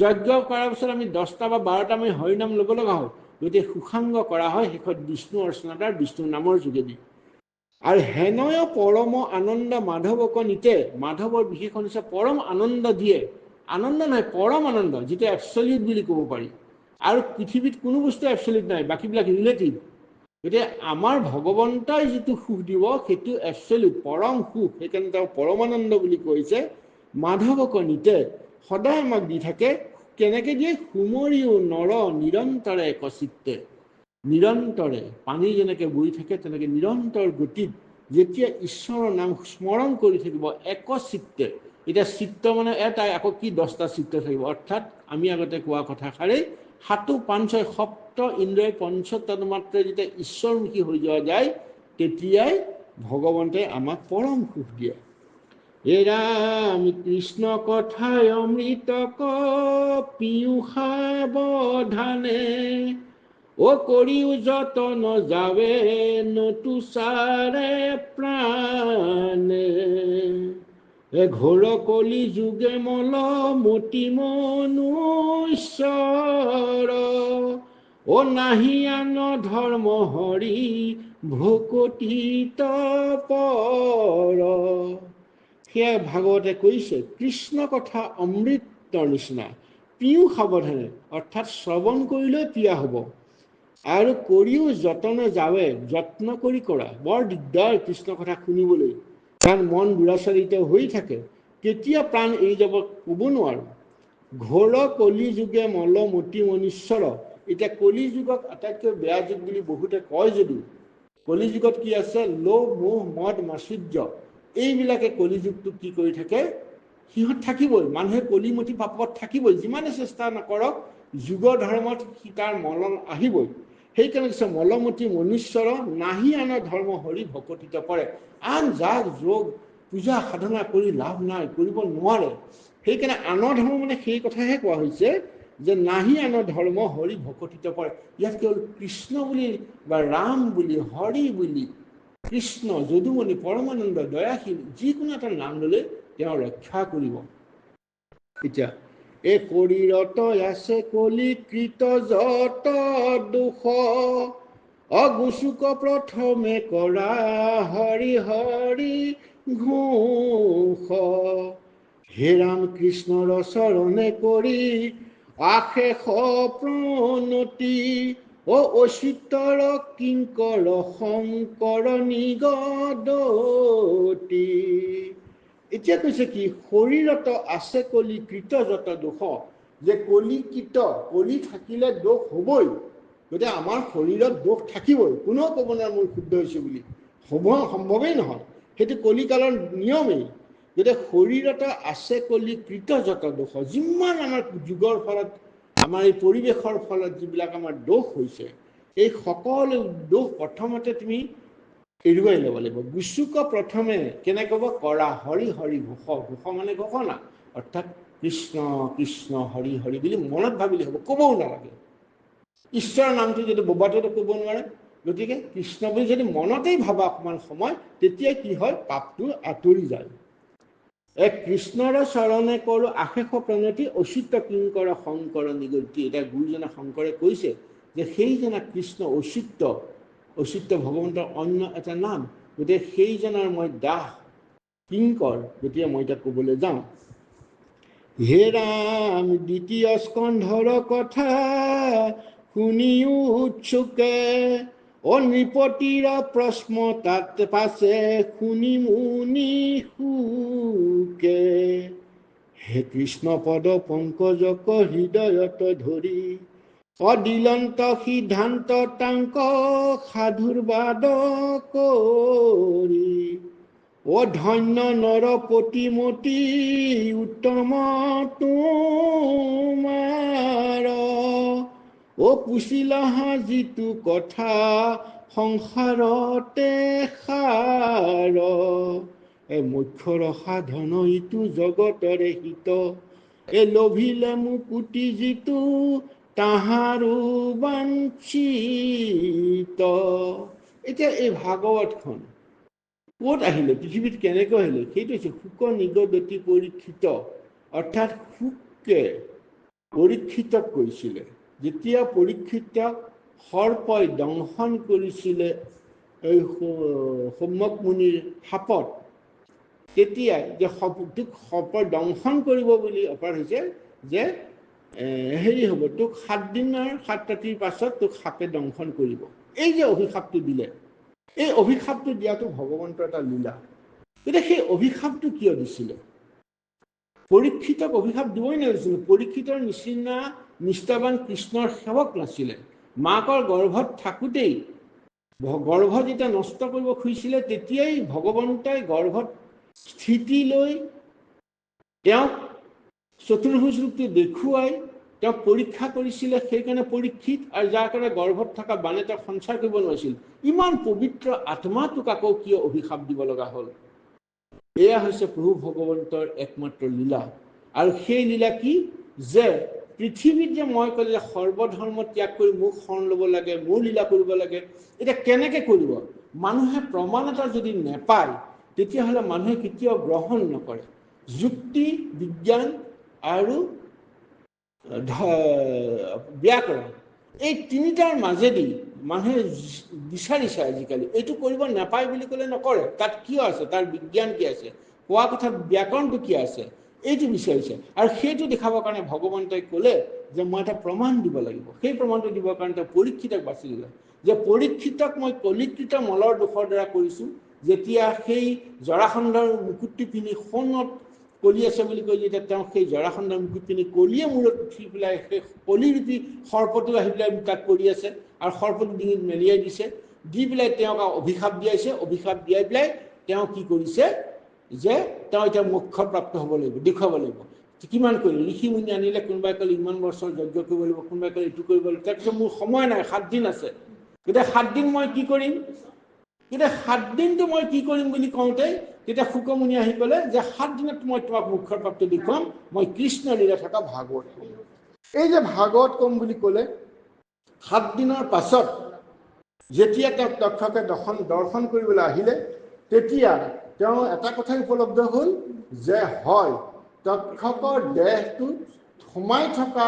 যজ্ঞ কৰাৰ পিছত আমি 10টা বা 12টা আমি হৰিনাম ল'ব লগা হয়। গতিকে সুসাংগ কৰা হয় শেষত বিষ্ণু অৰ্চনাদাৰ বিষ্ণু নামৰ যোগেদি। আৰু হেনয় পৰম আনন্দ মাধৱক নিতে, মাধৱৰ বিশেষণ হৈছে পৰম আনন্দ দিয়ে। আনন্দ নহয়, পৰম আনন্দ, যিটো এবছলিউট বুলি ক'ব পাৰি। আৰু পৃথিৱীত কোনো বস্তু এবচলিউট নাই, বাকীবিলাক ৰিলেটিভ। গতিকে আমাৰ ভগৱন্তই যিটো সুখ দিব সেইটো এবচলিউট পৰম সুখ, সেইকাৰণে তেওঁ পৰমানন্দ বুলি কৈছে। মাধৱক নিতে সদায় আমাক দি থাকে। কেনেকৈ দিয়ে? সুমৰিও নৰ নিৰন্তৰে একচিত্তে। নিৰন্তৰে পানী যেনেকৈ বৈ থাকে তেনেকৈ নিৰন্তৰ গতিত যেতিয়া ঈশ্বৰৰ নাম স্মৰণ কৰি থাকিব একচিত্তে। এতিয়া চিত্ত মানে এটাই, আকৌ কি 10টা চিত্ত থাকিব? অৰ্থাৎ আমি আগতে কোৱা কথাষাৰেই সাতো পাঞ্চয় সপ্ত ইন্দ্ৰিয় পঞ্চতন্মাত্ৰে যেতিয়া ঈশ্বৰমুখী হৈ যোৱা যায় তেতিয়াই ভগৱন্তে আমাক পৰম সুখ দিয়ে। হে ৰাম কৃষ্ণ কথায় অমৃত পীয়ুষাৱধানে, ও কৰিও যতন যাবে নতুচাৰে প্ৰাণে। ঘোৰ কলি যুগে মল মতি মনুষ্যৰ, ও নাহি আন ধৰ্ম হৰি ভকতিত পৰ। সেয়া ভাগৱতে কৈছে কৃষ্ণ কথা অমৃতৰ নিচিনা, পীয়ুষ সাৱধানে, অৰ্থাৎ শ্ৰৱণ কৰিলেই পিয়া হ'ব। আৰু কৰিও যতনে যাৱে, যত্ন কৰি কৰা। বৰ দিগদাৰ কৃষ্ণ কথা শুনিবলৈ, কাৰণ মন দুৰাচাৰিত হৈ থাকে। কেতিয়া প্ৰাণ এৰি যাব ক'ব নোৱাৰোঁ। ঘোৰ কলি যুগে মল মতি মনুষ্যৰ। এতিয়া কলি যুগক আটাইতকৈ বেয়া যুগ বুলি বহুতে কয় যদিও কলি যুগত কি আছে? লোভ মোহ মদ মাচুৰ্য, এইবিলাকে কলি যুগটো কি কৰি থাকে? সিহঁত থাকিবই। মানুহে কলিমতি পাপত থাকিবই, যিমানে চেষ্টা নকৰক যুগৰ ধৰ্মত তাৰ মলন আহিবই। সেইকাৰণে কৈছে মলমতি মনুষ্যৰ, নাহি আন ধৰ্ম হৰি ভকতিত পৰে। আন যাগ যোগ পূজা সাধনা কৰি লাভ নাই, কৰিব নোৱাৰে। সেইকাৰণে আনৰ ধৰ্ম মানে সেই কথাহে কোৱা হৈছে যে নাহি আন ধৰ্ম হৰি ভকতিত পৰে। ইয়াত কেৱল কৃষ্ণ বুলি বা ৰাম বুলি হৰি বুলি, কৃষ্ণ যদুমণি পৰমানন্দ দয়াশীল যিকোনো এটা নাম ল'লে তেওঁ ৰক্ষা কৰিব। এতিয়া এই শৰীৰত আছে কলিকৃত যত দুখ, অগুচুক প্ৰথমে কৰা হৰি হৰি ঘোষ। হে ৰাম কৃষ্ণৰ চৰণে কৰি আশেষ প্ৰণতি, ও অচিতৰ কিংকৰ শংকৰ নিগদতি। এতিয়া কৈছে কি? শৰীৰত আছে কলিকৃত যত দোষ, যে কলিকৃত, কলি থাকিলে দোষ হ'বই। গতিকে আমাৰ শৰীৰত দোষ থাকিবই, কোনেও ক'ব নোৱাৰে মই শুদ্ধ হৈছোঁ বুলি, হ'ব সম্ভৱেই নহয়, সেইটো কলিকালৰ নিয়মেই। গতিকে শৰীৰত আছে কলিকৃত যত দোষ, যিমান আমাৰ যুগৰ ফলত আমাৰ এই পৰিৱেশৰ ফলত যিবিলাক আমাৰ দোষ হৈছে, এই সকলো দোষ প্ৰথমতে তুমি এৰুৱাই ল'ব লাগিব। গুচুক প্ৰথমে কেনেকৈ ক'ব? কৰা হৰি হৰি ঘোষ। ঘোষ মানে ঘোষণা, অৰ্থাৎ কৃষ্ণ কৃষ্ণ হৰি হৰি বুলি মনত ভাবিলে হ'ব, ক'বও নালাগে। ঈশ্বৰৰ নামটো যদি বোবাটোতো ক'ব নোৱাৰে, গতিকে কৃষ্ণ বুলি যদি মনতেই ভাবা অকণমান সময়, তেতিয়া কি হয়? পাপটো আঁতৰি যায়। কৃষ্ণৰ চৰণে কৰোঁ আশেষ প্ৰণতি, অচিত কিংকৰ শংকৰ নিগতি। এতিয়া গুৰুজনা শংকৰে কৈছে যে সেইজনা কৃষ্ণ অচিত্য, অচিত্য ভগৱন্তৰ অন্য এটা নাম। গতিকে সেইজনাৰ মই দাস কিংকৰ। গতিকে মই এতিয়া ক'বলৈ যাওঁ, হে ৰাম দ্বিতীয় স্কন্ধৰ কথা শুনিও উৎসুকে, ও নৃপতিৰ প্ৰশ্ন তাত পাছে শুনি মুনি সুকে। হে কৃষ্ণ পদ পংকজক হৃদয়ত ধৰি, অদিলন্ত সিদ্ধান্ত তাংক সাধুৰবাদ কৰি। ও ধন্য নৰ প্ৰতিমতি উত্তম তোমাৰ, ও পুছিলাহ যিটো কথা সংসাৰতে সাৰ। মুখ্যৰ সাধন ইটো জগতৰে হিত, লোভিলে মুকুতি যিটো তাহাৰো বাঞ্ছিত। এতিয়া এই ভাগৱতখন ক'ত আহিলে? পৃথিৱীত কেনেকৈ আহিলে? সেইটো হৈছে শুক নিগদতি পৰীক্ষিত, অৰ্থাৎ শুকে পৰীক্ষিতক কৈছিলে। যেতিয়া পৰীক্ষিতক সৰ্পই দংশন কৰিছিলে এই সম্যক মুনিৰ সাপত, তেতিয়াই যে তোক সৰ্পই দংশন কৰিব বুলি অপৰাধ হৈছে যে হেৰি হ'ব, তোক 7 দিনৰ 7 ৰাতিৰ পাছত তোক সাপে দংশন কৰিব। এই যে অভিশাপটো দিলে, এই অভিশাপটো দিয়াটো ভগৱন্তৰ এটা লীলা। এতিয়া সেই অভিশাপটো কিয় দিছিলে? পৰীক্ষিতক অভিশাপ দিবই নালাগিছিল। পৰীক্ষিতৰ নিচিনা নিষ্ঠাবান কৃষ্ণৰ সেৱক নাছিলে। মাকৰ গৰ্ভত থাকোঁতেই, গৰ্ভ যেতিয়া নষ্ট কৰিব খুজিছিলে, তেতিয়াই ভগৱন্তই গৰ্ভত স্থিতি লৈ তেওঁক চতুৰ্ভুজ ৰূপটো দেখুৱাই তেওঁক পৰীক্ষা কৰিছিলে। সেইকাৰণে পৰীক্ষিত, আৰু যাৰ কাৰণে গৰ্ভত থকা বানে তেওঁক সঞ্চাৰ কৰিব নোৱাৰিছিল। ইমান পবিত্ৰ আত্মাটোক আকৌ কিয় অভিশাপ দিব লগা হ'ল? এয়া হৈছে প্ৰভু ভগৱন্তৰ একমাত্ৰ লীলা। আৰু সেই লীলা কি? যে পৃথিৱীত যে মই ক'লে যে সৰ্বধৰ্ম ত্যাগ কৰি মোক শৰণ ল'ব লাগে, মোৰ লীলা কৰিব লাগে। এতিয়া কেনেকৈ কৰিব? মানুহে প্ৰমাণ এটা যদি নেপায়, তেতিয়াহ'লে মানুহে কেতিয়াও গ্ৰহণ নকৰে। যুক্তি, বিজ্ঞান আৰু ব্যাকৰণ, এই তিনিটাৰ মাজেদি মানুহে বিচাৰিছে আজিকালি। এইটো কৰিব নাপায় বুলি ক'লে নকৰে। তাত কিয় আছে? তাৰ বিজ্ঞান কি আছে? কোৱা কথা ব্যাকৰণটো কি আছে? এইটো বিচাৰিছে। আৰু সেইটো দেখাবৰ কাৰণে ভগৱন্তই ক'লে যে মই এটা প্ৰমাণ দিব লাগিব। সেই প্ৰমাণটো দিবৰ কাৰণে তেওঁ পৰীক্ষিতক বাছি দিলে, যে পৰীক্ষিতক মই কলিকৃত মলৰ দোষৰ দ্বাৰা কৰিছোঁ। যেতিয়া সেই জৰাসন্ধৰ মুকুটটো পিন্ধি সোণত কলি আছে বুলি কৈ যেতিয়া তেওঁ সেই জৰাসন্ধৰ মুকুট পিন্ধি কলিয়ে মূৰত উঠি পেলাই সেই কলিৰূপী সৰ্পটো আহি পেলাই তাত পৰি আছে, আৰু সৰ্পটো ডিঙিত মেলিয়াই দিছে, দি পেলাই তেওঁক অভিশাপ দিয়াইছে। অভিশাপ দিয়াই পেলাই তেওঁ কি কৰিছে? যে তেওঁ এতিয়া মোক্ষ প্ৰাপ্ত হ'ব লাগিব, দেখুৱাব লাগিব। কিমান কৰিলে? ঋষি মুনি আনিলে, কোনোবাই ক'লে ইমান বছৰ যজ্ঞ কৰিব লাগিব, কোনোবাই ক'লে এইটো কৰিব লাগিব। তাৰপিছত মোৰ সময় নাই, 7 দিন আছে। এতিয়া 7 দিন মই কি কৰিম? এতিয়া 7 দিনটো মই কি কৰিম বুলি কওঁতে তেতিয়া শুকমুনি আহি ক'লে যে 7 দিনত মই তোমাক মোক্ষ প্ৰাপ্ত দেখুৱাম, মই কৃষ্ণ লীলা থকা ভাগৱত কম। এই যে ভাগৱত কম বুলি ক'লে, 7 দিনৰ পাছত যেতিয়া তেওঁক তক্ষকে দৰ্শন কৰিবলৈ আহিলে, তেতিয়া তেওঁ এটা কথাই উপলব্ধ হ'ল যে হয়, তক্ষকৰ দেহটোত সোমাই থকা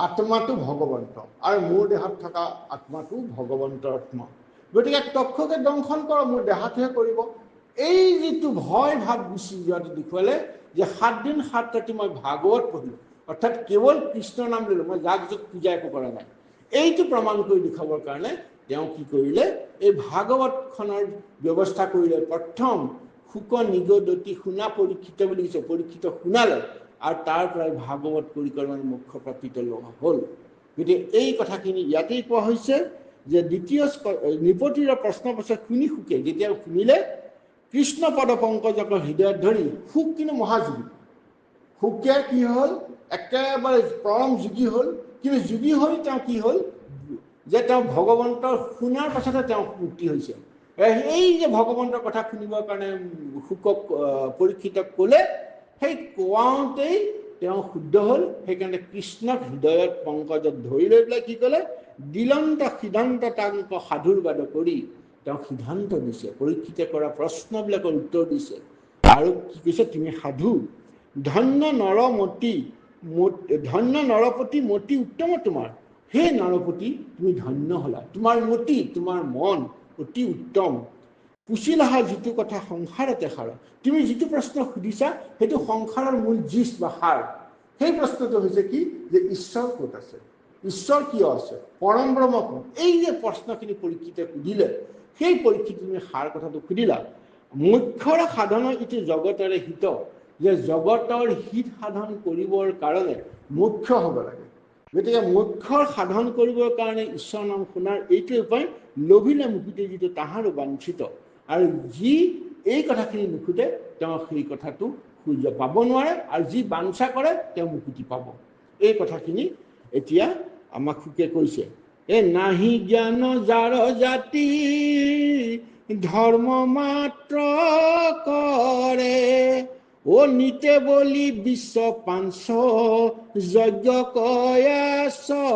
আত্মাটো ভগৱন্ত, আৰু মোৰ দেহত থকা আত্মাটো ভগৱন্তৰ আত্মা। গতিকে তক্ষকে দংশন কৰ, মোৰ দেহাতহে কৰিব। এই যিটো ভয় ভাৱ গুচি যোৱাটো দেখুৱালে যে 7 দিন 7 ৰাতি মই ভাগৱত পঢ়িলোঁ, অৰ্থাৎ কেৱল কৃষ্ণৰ নাম ল'লোঁ, মই যাক য'ত পূজা একো কৰা নাই। এইটো প্ৰমাণ কৰি দেখুৱাবৰ কাৰণে তেওঁ কি কৰিলে? এই ভাগৱতখনৰ ব্যৱস্থা কৰিলে। প্ৰথম শুক নিগদতি শুনা পৰীক্ষিত বুলি কৈছে, পৰীক্ষিত শুনালে, আৰু তাৰ পৰাই ভাগৱত পৰিকৰণ মোক্ষ প্ৰাপ্তিত লোৱা হ'ল। গতিকে এই কথাখিনি ইয়াতেই কোৱা হৈছে যে দ্বিতীয় নৃপতিৰ প্ৰশ্ন পাছত শুনি শুকে, যেতিয়া শুনিলে কৃষ্ণ পদ পংকজকৰ হৃদয়ত ধৰি, শুক কিন্তু মহাযোগী। শুকে কি হ'ল? একেবাৰে পৰম যোগী হ'ল। কিন্তু যোগী হৈ তেওঁ কি হ'ল? যে তেওঁ ভগৱন্তৰ শুনাৰ পাছতহে তেওঁ মুক্তি হৈছে। এই যে ভগৱন্তৰ কথা শুনিবৰ কাৰণে শুকক পৰীক্ষিতক ক'লে, সেই কোৱাওঁতেই তেওঁ শুদ্ধ হ'ল। সেইকাৰণে কৃষ্ণক হৃদয়ত পংকজত ধৰি লৈ পেলাই কি ক'লে? দিলন্ত সিদ্ধান্ত তাংক সাধুৰ বাদ কৰি তেওঁ সিদ্ধান্ত দিছে। পৰীক্ষিতে কৰা প্ৰশ্নবিলাকৰ উত্তৰ দিছে, আৰু কি কৈছে? তুমি সাধু, ধন্য নৰমতি, ধন্য নৰপতি মতি উত্তম তোমাৰ। হে নৰপতি, তুমি ধন্য হ'লা, তোমাৰ মতি, তোমাৰ মন অতি উত্তম। পুচিলাহা যিটো কথা সংসাৰতে সাৰ। তুমি যিটো প্ৰশ্ন সুধিছা সেইটো সংসাৰৰ মূল জিজ বা সাৰ। সেই প্ৰশ্নটো হৈছে কি? যে ঈশ্বৰ ক'ত আছে? ঈশ্বৰ কিয় আছে? পৰম ব্ৰহ্ম কোন? এই যে প্ৰশ্নখিনি পৰীক্ষিতে সুধিলে, সেই পৰীক্ষিত তুমি সাৰ কথাটো সুধিলা। মুখ্যৰ সাধন ইটো জগতৰে হিত, যে জগতৰ হিত সাধন কৰিবৰ কাৰণে মুখ্য হ'ব লাগে। গতিকে মুখ্যৰ সাধন কৰিবৰ কাৰণে ঈশ্বৰ নাম শুনাৰ এইটোৱে উপায়। লোভিলে মুকুতি যিটো তাহাৰো বাঞ্ছিত, আৰু যি এই কথাখিনি নুখুটে তেওঁ সেই কথাটো পাব নোৱাৰে, আৰু যি বাঞ্ছা কৰে তেওঁ মুকুতি পাব। এই কথাখিনি এতিয়া আমাক শুকে কৈছে। নাহি জ্ঞান যাৰ জাতি, ধৰ্ম মাত্ৰ কৰে, ও নিতে বলি বিশ্ব পাঞ্চ, যজ্ঞ কয়াচৰে।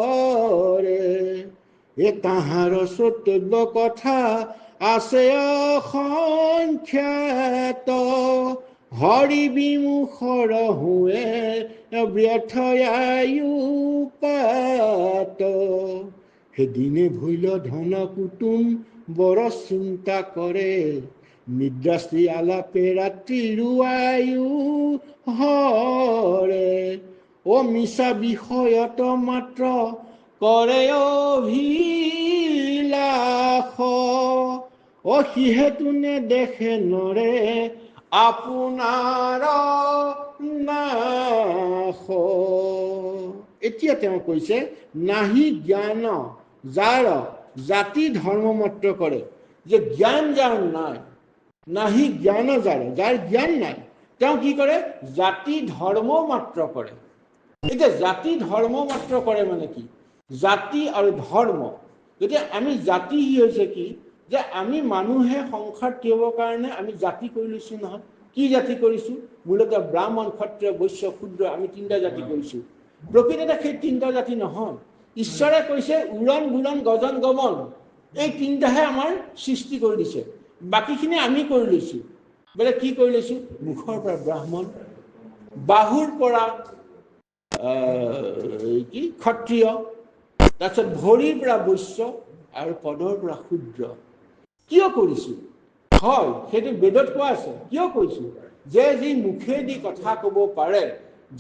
তাহাৰ চতব্য কথা আছে অসংখ্যাত, হৰি বিমুখৰ হুৱে ব্যথয়ায়ু পাত। সেদিনে ভৈল ধন কুটুম বৰ চিন্তা কৰে, নিদ্ৰাশ্ৰী আলাপে ৰাত্ৰি ৰুৱায়ু হৰে। ও মিছা বিষয়ত মাত্ৰ কৰে অভিলাষ, ও সিহেতু নেদেখে নৰে আপোনাৰ নাশ। এতিয়া তেওঁ কৈছে, নাহি জ্ঞান যাৰ জাতি ধৰ্ম মাত্ৰ কৰে, যে জ্ঞান যাৰ নাই, নাহি জ্ঞান যাৰ, যাৰ জ্ঞান নাই, তেওঁ কি কৰে, জাতি ধৰ্ম মাত্ৰ কৰে। এতিয়া জাতি ধৰ্ম মাত্ৰ কৰে মানে কি, জাতি আৰু ধৰ্ম। গতিকে আমি জাতি হৈছে কি, যে আমি মানুহে সংসাৰ কৰিবৰ কাৰণে আমি জাতি কৰি লৈছো নহয়। কি জাতি কৰিছো, মূলতঃ ব্ৰাহ্মণ, ক্ষত্ৰিয়, বৈশ্য, শূদ্ৰ, আমি তিনিটা জাতি কৰিছো। প্ৰকৃততে সেই তিনিটা জাতি নহয়। ঈশ্বৰে কৈছে উৰণ বুৰণ গজন গমন, এই তিনিটাহে আমাৰ সৃষ্টি কৰি দিছে, বাকীখিনি আমি কৰি লৈছো। বোলে কি কৰি লৈছো, মুখৰ পৰা ব্ৰাহ্মণ, বাহুৰ পৰা কি ক্ষত্ৰিয়, তাৰপিছত ভৰিৰ পৰা বৈশ্য আৰু পদৰ পৰা শূদ্ৰ। কিয় কৰিছো? হয়, সেইটো বেদত কোৱা আছে। কিয় কৈছো? যে যি মুখেদি কথা ক'ব পাৰে,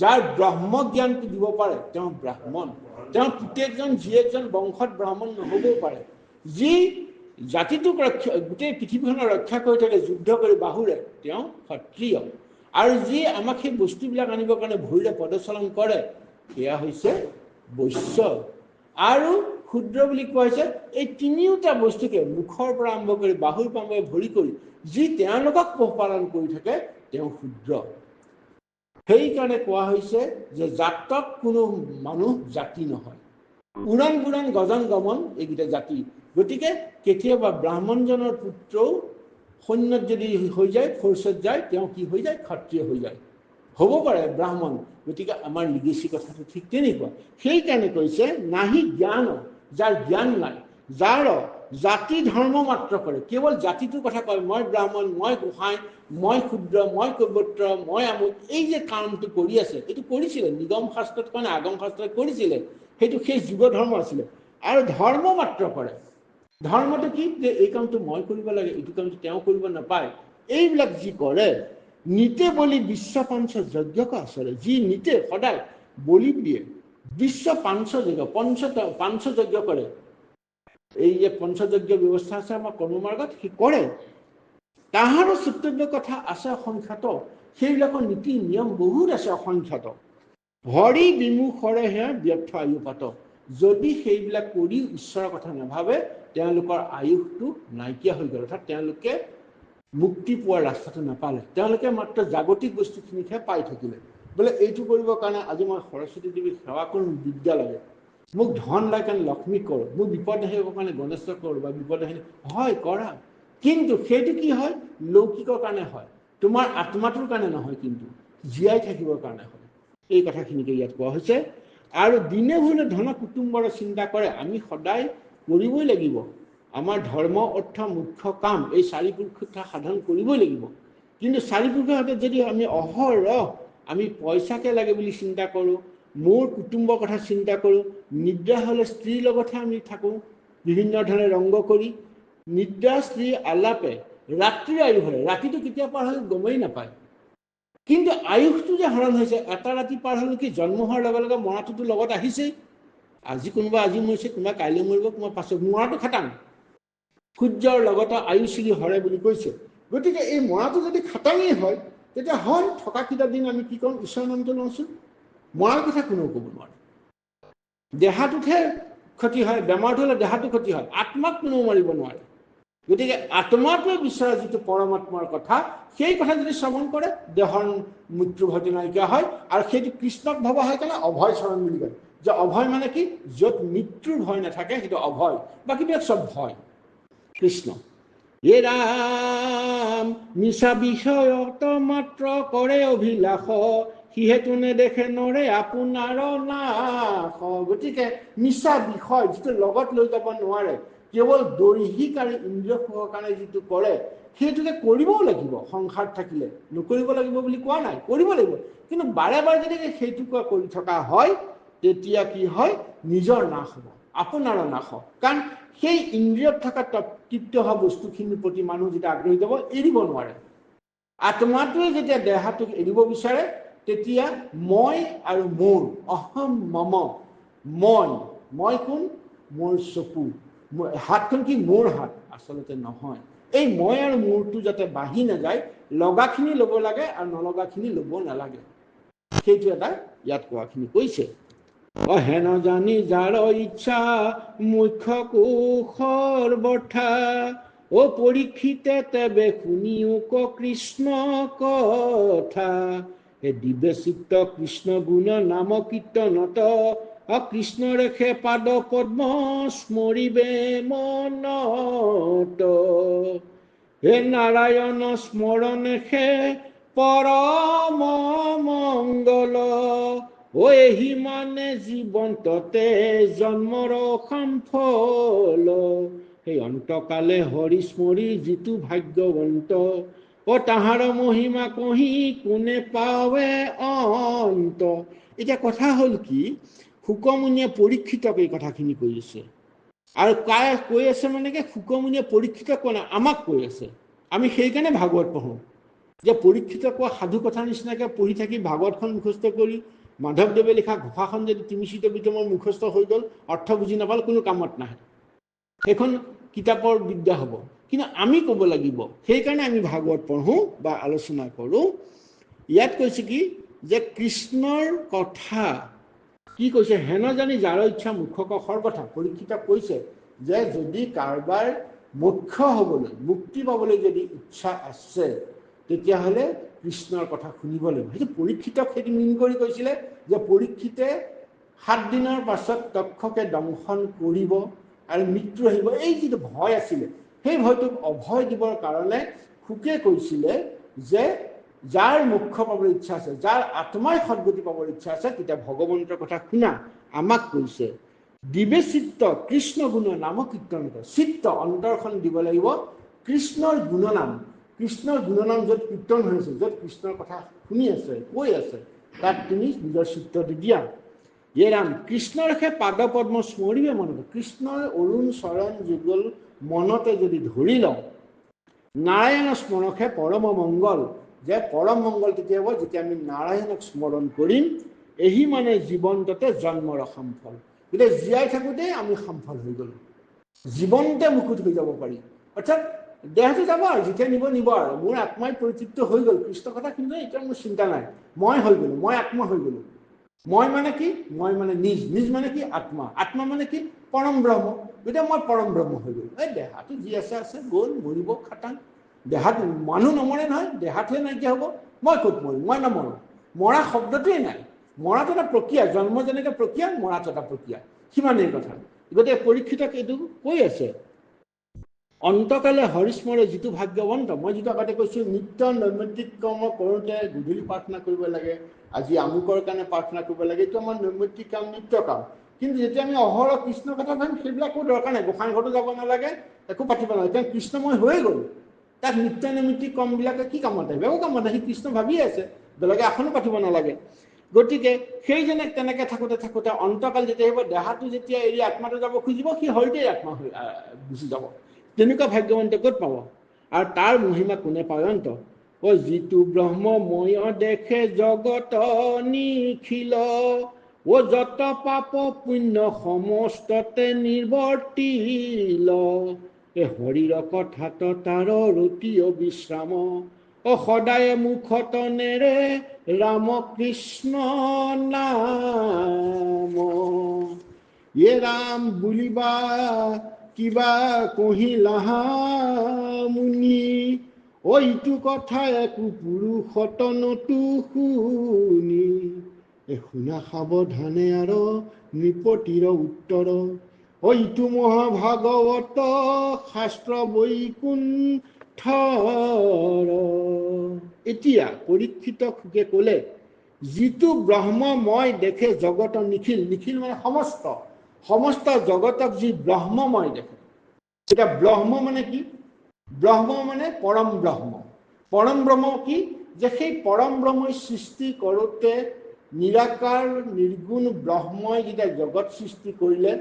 যাৰ ব্ৰহ্ম জ্ঞানটো দিব পাৰে, তেওঁ ব্ৰাহ্মণ। তেওঁ প্ৰত্যেকজন জীয়েকজন বংশত ব্ৰাহ্মণ নহবও পাৰে। যি জাতিটোক ৰক্ষা, গোটেই পৃথিৱীখনক ৰক্ষা কৰি থাকে যুদ্ধ কৰি বাহুৰে, তেওঁ ক্ষত্ৰিয়। আৰু যি আমাক সেই বস্তুবিলাক আনিবৰ কাৰণে ভৰিৰে পদচলন কৰে, সেয়া হৈছে বৈশ্য। আৰু ক্ষুদ্ৰ বুলি কোৱা হৈছে এই তিনিওটা বস্তুকে মুখৰ পৰা আৰম্ভ কৰি বাহুৰ পৰা আৰম্ভ কৰি ভৰি কৰি যি তেওঁলোকক পোহপালন কৰি থাকে, তেওঁ ক্ষুদ্ৰ। সেইকাৰণে কোৱা হৈছে যে জাতক কোনো মানুহ জাতি নহয়। উৰণ বুৰণ গজন গমন এইকেইটা জাতি। গতিকে কেতিয়াবা ব্ৰাহ্মণজনৰ পুত্ৰও সৈন্যত যদি হৈ যায়, ফৌৰ্চত যায়, তেওঁ কি হৈ যায়, ক্ষত্ৰিয় হৈ যায়, হ'ব পাৰে ব্ৰাহ্মণ। গতিকে আমাৰ লিগেচি কথাটো ঠিক তেনেকুৱা। সেইকাৰণে কৈছে নাহি জ্ঞান, যাৰ জ্ঞান নাই, যাৰ জাতি ধৰ্ম মাত্ৰ কৰে, কেৱল জাতিটোৰ কথা কয়, মই ব্ৰাহ্মণ, মই গোহাঁই, মই ক্ষুদ্ৰ, মই কৈৱৰ্ত, মই আমুক, এই যে কামটো কৰি আছে, এইটো কৰিছিলে নিগম শাস্ত্ৰত কাৰণে আগম শাস্ত্ৰত কৰিছিলে, সেইটো সেই যুগ ধৰ্ম আছিলে। আৰু ধৰ্ম মাত্ৰ কৰে। ধৰ্মটো কি, যে এই কামটো মই কৰিব লাগে, এইটো কামটো তেওঁ কৰিব নাপায়, এইবিলাক যি কৰে। নিতে বলি বিশ্ব পাঞ্চ যজ্ঞক আচৰে, যি নিতে সদায় বলি দিয়ে, বিশ্ব পাঞ্চ যজ্ঞ, পাঞ্চ যজ্ঞ কৰে। এই যে পঞ্চযজ্ঞ ব্যৱস্থা আছে আমাৰ কৰ্মমাৰ্গত, সি কৰে। তাহাৰো চুক্তব্য কথা আছে অসংখ্যাত, সেইবিলাকৰ নীতি নিয়ম বহুত আছে অসংখ্যাত। হৰি বিমুখৰেহে ব্যৰ্থ আয়ুপাত, যদি সেইবিলাক কৰি ঈশ্বৰৰ কথা নাভাবে, তেওঁলোকৰ আয়ুসটো নাইকিয়া হৈ গ'ল। অৰ্থাৎ তেওঁলোকে মুক্তি পোৱাৰ ৰাস্তাটো নাপালে, তেওঁলোকে মাত্ৰ জাগতিক বস্তুখিনিহে পাই থাকিলে। বোলে এইটো কৰিবৰ কাৰণে আজি মই সৰস্বতী দেৱীক সেৱা কৰোঁ, বিদ্যা লাগে, মোক ধন লাগে কাৰণে লক্ষ্মীক কৰোঁ, মোক বিপদ আহিবৰ কাৰণে গণেশক কৰোঁ, বা বিপদ আহিলে হয় কৰা, কিন্তু সেইটো কি হয়, লৌকিকৰ কাৰণে হয়, তোমাৰ আত্মাটোৰ কাৰণে নহয়, কিন্তু জীয়াই থাকিবৰ কাৰণে হয়। এই কথাখিনিকে ইয়াত কোৱা হৈছে। আৰু দিনে ভূলে ধন কুটুম্বৰ চিন্তা কৰে, আমি সদায় কৰিবই লাগিব। আমাৰ ধৰ্ম অৰ্থ মুখ্য কাম, এই চাৰি পুৰুষাৰ্থ সাধন কৰিবই লাগিব। কিন্তু চাৰি পুৰুষাৰ্থত যদি আমি অহৰহ আমি পইচাকে লাগে বুলি চিন্তা কৰোঁ, মোৰ কুটুম্বৰ কথা চিন্তা কৰোঁ, নিদ্ৰা হ'লে স্ত্ৰীৰ লগতহে আমি থাকোঁ, বিভিন্ন ধৰণে ৰংগ কৰি, নিদ্ৰা স্ত্ৰী আলাপে ৰাত্ৰিৰ আয়ুস হয়, ৰাতিটো কেতিয়া পাৰ হয় গমেই নাপায়। কিন্তু আয়ুসটো যে হৰণ হৈছে, এটা ৰাতি পাৰ হ'লে কি জন্ম হোৱাৰ লগে লগে মৰাটোতো লগত আহিছেই। আজি কোনোবা আজি মৰিছে, কোনোবা কাইলৈ মৰিব, কোনোবা পাছত, মৰাটো খাটাং। সূৰ্যৰ লগতে আয়ুচিৰি হৰে বুলি কৈছে। গতিকে এই মৰাটো যদি খাটাঙেই হয়, তেতিয়া হয় থকাকেইটা দিন আমি কি কৰোঁ, ঈশ্বৰৰ নামটো লওঁচোন। মৰাৰ কথা কোনেও ক'ব নোৱাৰে। দেহাটোতহে ক্ষতি হয়, বেমাৰটো হ'লে দেহাটো ক্ষতি হয়, আত্মাক কোনেও মাৰিব নোৱাৰে। গতিকে আত্মাটোৱে বিচৰা যিটো পৰমাত্মাৰ কথা, সেই কথা যদি শ্ৰৱণ কৰে, দেহৰ মৃত্যু ঘটি নাইকিয়া হয়। আৰু সেইটো কৃষ্ণক ভবা হয় কাৰণে অভয় চৰণ বুলি কয়, যে অভয় মানে কি, য'ত মৃত্যুৰ ভয় নাথাকে সেইটো অভয়, বাকীবিলাক চব ভয়। কৃষ্ণ এ ৰাম মিছা বিষয়ত মাত্ৰ কৰে অভিলাষ, সিহেতু নেদেখে নৰে আপোনাৰ নাশ। গতিকে মিছা বিষয় যিটো লগত লৈ যাব নোৱাৰে, কেৱল দৈহিক আৰু ইন্দ্ৰিয় সুখৰ কাৰণে যিটো কৰে, সেইটোকে কৰিবও লাগিব। সংসাৰ থাকিলে নকৰিব লাগিব বুলি কোৱা নাই, কৰিব লাগিব। কিন্তু বাৰে বাৰে যদি সেইটো কৰি থকা হয়, তেতিয়া কি হয়, নিজৰ নাশ হ'ব, আপোনাৰো নাশ হ'ব। কাৰণ সেই ইন্দ্ৰিয়ত থকা তৃপ্ত হোৱা বস্তুখিনিৰ প্ৰতি মানুহ যেতিয়া আগ্ৰহী হ'ব, এৰিব নোৱাৰে। আত্মাটোৱে যেতিয়া দেহাটোক এৰিব বিচাৰে, তেতিয়া মই আৰু মোৰ, অহম মম, মই কোন? মোৰ চকু, হাতখন কি মোৰ হাত? আচলতে নহয়। এই মই আৰু মোৰটো যাতে বাঢ়ি নাযায়, লগাখিনি ল'ব লাগে আৰু নলগাখিনি ল'ব নালাগে। সেইটো এটা ইয়াত কোৱাখিনি কৈছে। হেন জানি যাৰ ইচ্ছা মুখ্য কোষৰ বঠা, পৰীক্ষিতে তেবে শুনিও কৃষ্ণ কথা। হে দিব্য চিত্ত কৃষ্ণ গুণ নাম কীৰ্তনত, কৃষ্ণ ৰেখে পাদ পদ্ম স্মৰিবে মনত। হে নাৰায়ণ স্মৰণেখে পৰম মংগল, এহি মানে জীৱন্ততে জন্মৰ সম্ফল। সেই অন্তকালে হৰি স্মৰি যিটো ভাগ্যৱন্ত, তাহাৰ মহিমা কহি কোনে পাৱে অন্ত। এতিয়া কথা হ'ল কি, শুকমুনিয়ে পৰীক্ষিতক এই কথাখিনি কৈ আছে। আৰু কৈ আছে মানে কি, শুকমুনিয়ে পৰীক্ষিতক কোৱা নাই, আমাক কৈ আছে। আমি সেইকাৰণে ভাগৱত পঢ়োঁ, যে পৰীক্ষিত কোৱা সাধু কথা নিচিনাকৈ পঢ়ি থাকি ভাগৱতখন মুখস্থ কৰি মাধৱদেৱে লিখা ঘোষাখন যদি তিমিচিত বিতমৰ মুখস্থ হৈ গ'ল, অৰ্থ বুজি নাপাল, কোনো কামত নাহে। সেইখন কিতাপৰ বিদ্যা হ'ব। কিন্তু আমি ক'ব লাগিব, সেইকাৰণে আমি ভাগৱত পঢ়োঁ বা আলোচনা কৰোঁ। ইয়াত কৈছে কি, যে কৃষ্ণৰ কথা কি কৈছে? হেন জানি যাৰ ইচ্ছা মুখ্য কোষৰ কথা। পৰীক্ষিতক কৈছে যে যদি কাৰোবাৰ মুখ্য হ'বলৈ, মুক্তি পাবলৈ যদি ইচ্ছা আছে, তেতিয়াহ'লে কৃষ্ণৰ কথা শুনিব লাগিব। সেইটো পৰীক্ষিতক সেইটো মিন কৰি কৈছিলে, যে পৰীক্ষিতে 7 দিনৰ পাছত তক্ষকে দংশন কৰিব আৰু মৃত্যু আহিব। এই যিটো ভয় আছিলে, সেই ভয়টোক অভয় দিবৰ কাৰণে শুকে কৈছিলে যে যাৰ মুখ্য পাবলৈ ইচ্ছা আছে, যাৰ আত্মাই সদ্গতি পাবৰ ইচ্ছা আছে, তেতিয়া ভগৱন্তৰ কথা শুনা। আমাক কৈছে দিবে চিত্ত কৃষ্ণ গুণ নাম কীৰ্তনত। চিত্ত, অন্তৰখন দিব লাগিব কৃষ্ণৰ গুণনাম। কৃষ্ণৰ গুণনাম য'ত কীৰ্তন হৈছে, য'ত কৃষ্ণৰ কথা শুনি আছে, কৈ আছে, তাত তুমি নিজৰ চিত্তটো দিয়া। ৰাম কৃষ্ণৰ সেই পাদ পদ্ম স্মৰিবে মনত। কৃষ্ণৰ অৰুণ চৰণ যুগল মনতে যদি ধৰি লওঁ, নাৰায়ণ স্মৰণে পৰম মংগল। যে পৰম মংগল তেতিয়া হ'ব যেতিয়া আমি নাৰায়ণক স্মৰণ কৰিম। এহি মানে জীৱন্ততে জন্মৰ সম্ফল। গতিকে জীয়াই থাকোঁতেই আমি সম্ফল হৈ গ'লোঁ, জীৱনতে মুকুত হৈ যাব পাৰি। অৰ্থাৎ দেহটো যাব আৰু যেতিয়া নিব আৰু। মোৰ আত্মাই পৰিতৃপ্ত হৈ গ'ল, কৃষ্ণ কথা কিন্তু এতিয়া মোৰ চিন্তা নাই, মই হৈ গ'লোঁ, মই আত্মা হৈ গ'লোঁ। মই মানে কি? মই মানে নিজ মানে কি? আত্মা। আত্মা মানে কি? পৰম ব্ৰহ্ম। গতিকে মই পৰম ব্ৰহ্ম হৈ গ'লোঁ। এই দেহাটো যি আছে গ'ল, মৰিব, খাটাং। দেহাত মানুহ নমৰে নহয়, দেহাটোৱে নাইকিয়া হ'ব। মই ক'ত মৰিম? মই নমৰোঁ। মৰা শব্দটোৱেই নাই। মৰাটো এটা প্ৰক্ৰিয়া, জন্ম যেনেকৈ প্ৰক্ৰিয়া, মৰাটো এটা প্ৰক্ৰিয়া, সিমানেই কথা। গতিকে পৰীক্ষিতক এইটো কৈ আছে, অন্তকালে হৰিস্মৰে যিটো ভাগ্যৱন্ত। মই যিটো আগতে কৈছোঁ, নিত্য নৈমিত্তিক কৰ্ম কৰোঁতে গধূলি প্ৰাৰ্থনা কৰিব লাগে, আজি আমুকৰ কাৰণে প্ৰাৰ্থনা কৰিব লাগে, এইটো আমাৰ নৈমিত্তিক কাম, নিত্য কাম। কিন্তু যেতিয়া আমি অহৰহ কৃষ্ণৰ কথা ভাবিম, সেইবিলাক একো দৰকাৰ নাই। গোসাঁই ঘৰতো যাব নালাগে, একো পাতিব নালাগে, কাৰণ কৃষ্ণময় হৈয়ে গ'ল। তাক নিত্য নৈমিত্তিক কৰ্মবিলাকে কি কামত আহিব? একো কামত নাহে, সি কৃষ্ণ ভাবিয়ে আছে, বেলেগে আসনো পাতিব নালাগে। গতিকে সেইজনে তেনেকৈ থাকোঁতে অন্তকাল যেতিয়া আহিব, দেহাটো যেতিয়া এৰি আত্মাটো যাব খুজিব, সি হৰিতেই আত্মা হৈ গুচি যাব। তেনেকুৱা ভাগ্যৱন্ত ক'ত পাব? আৰু তাৰ মহিমা কোনে পায়ন্ত? যিটো ব্ৰহ্মময় দেখে জগত নিখিল, যত পাপ পুণ্য সমস্ততে নিৰ্বৰ্তিল। হৰিৰ কথাত তাৰ ৰতি বিশ্ৰাম, সদায় মুখত নেৰে ৰাম কৃষ্ণ নাম। ৰাম বুলিবা কিবা কহিলাহা মুনি, ইটো কথা একো পুৰুষত নতো শুনি। শুনা সাৱধানে আৰু নৃপতিৰ উত্তৰ, ইটো মহাভাগৱত শাস্ত্ৰ বৈকুণ্ঠৰ। এতিয়া পৰীক্ষিত শুকে ক'লে, যিটো ব্ৰহ্মময় দেখে জগত নিখিল, নিখিল মানে সমস্ত জগতক যি ব্ৰহ্মময় দেখে। এতিয়া ব্ৰহ্ম মানে কি? ব্ৰহ্ম মানে পৰম ব্ৰহ্ম। পৰম ব্ৰহ্ম কি? যে সেই পৰম ব্ৰহ্মই সৃষ্টি কৰোঁতে নিৰাকাৰ নিৰ্গুণ ব্ৰহ্মই যেতিয়া জগত সৃষ্টি কৰিলে,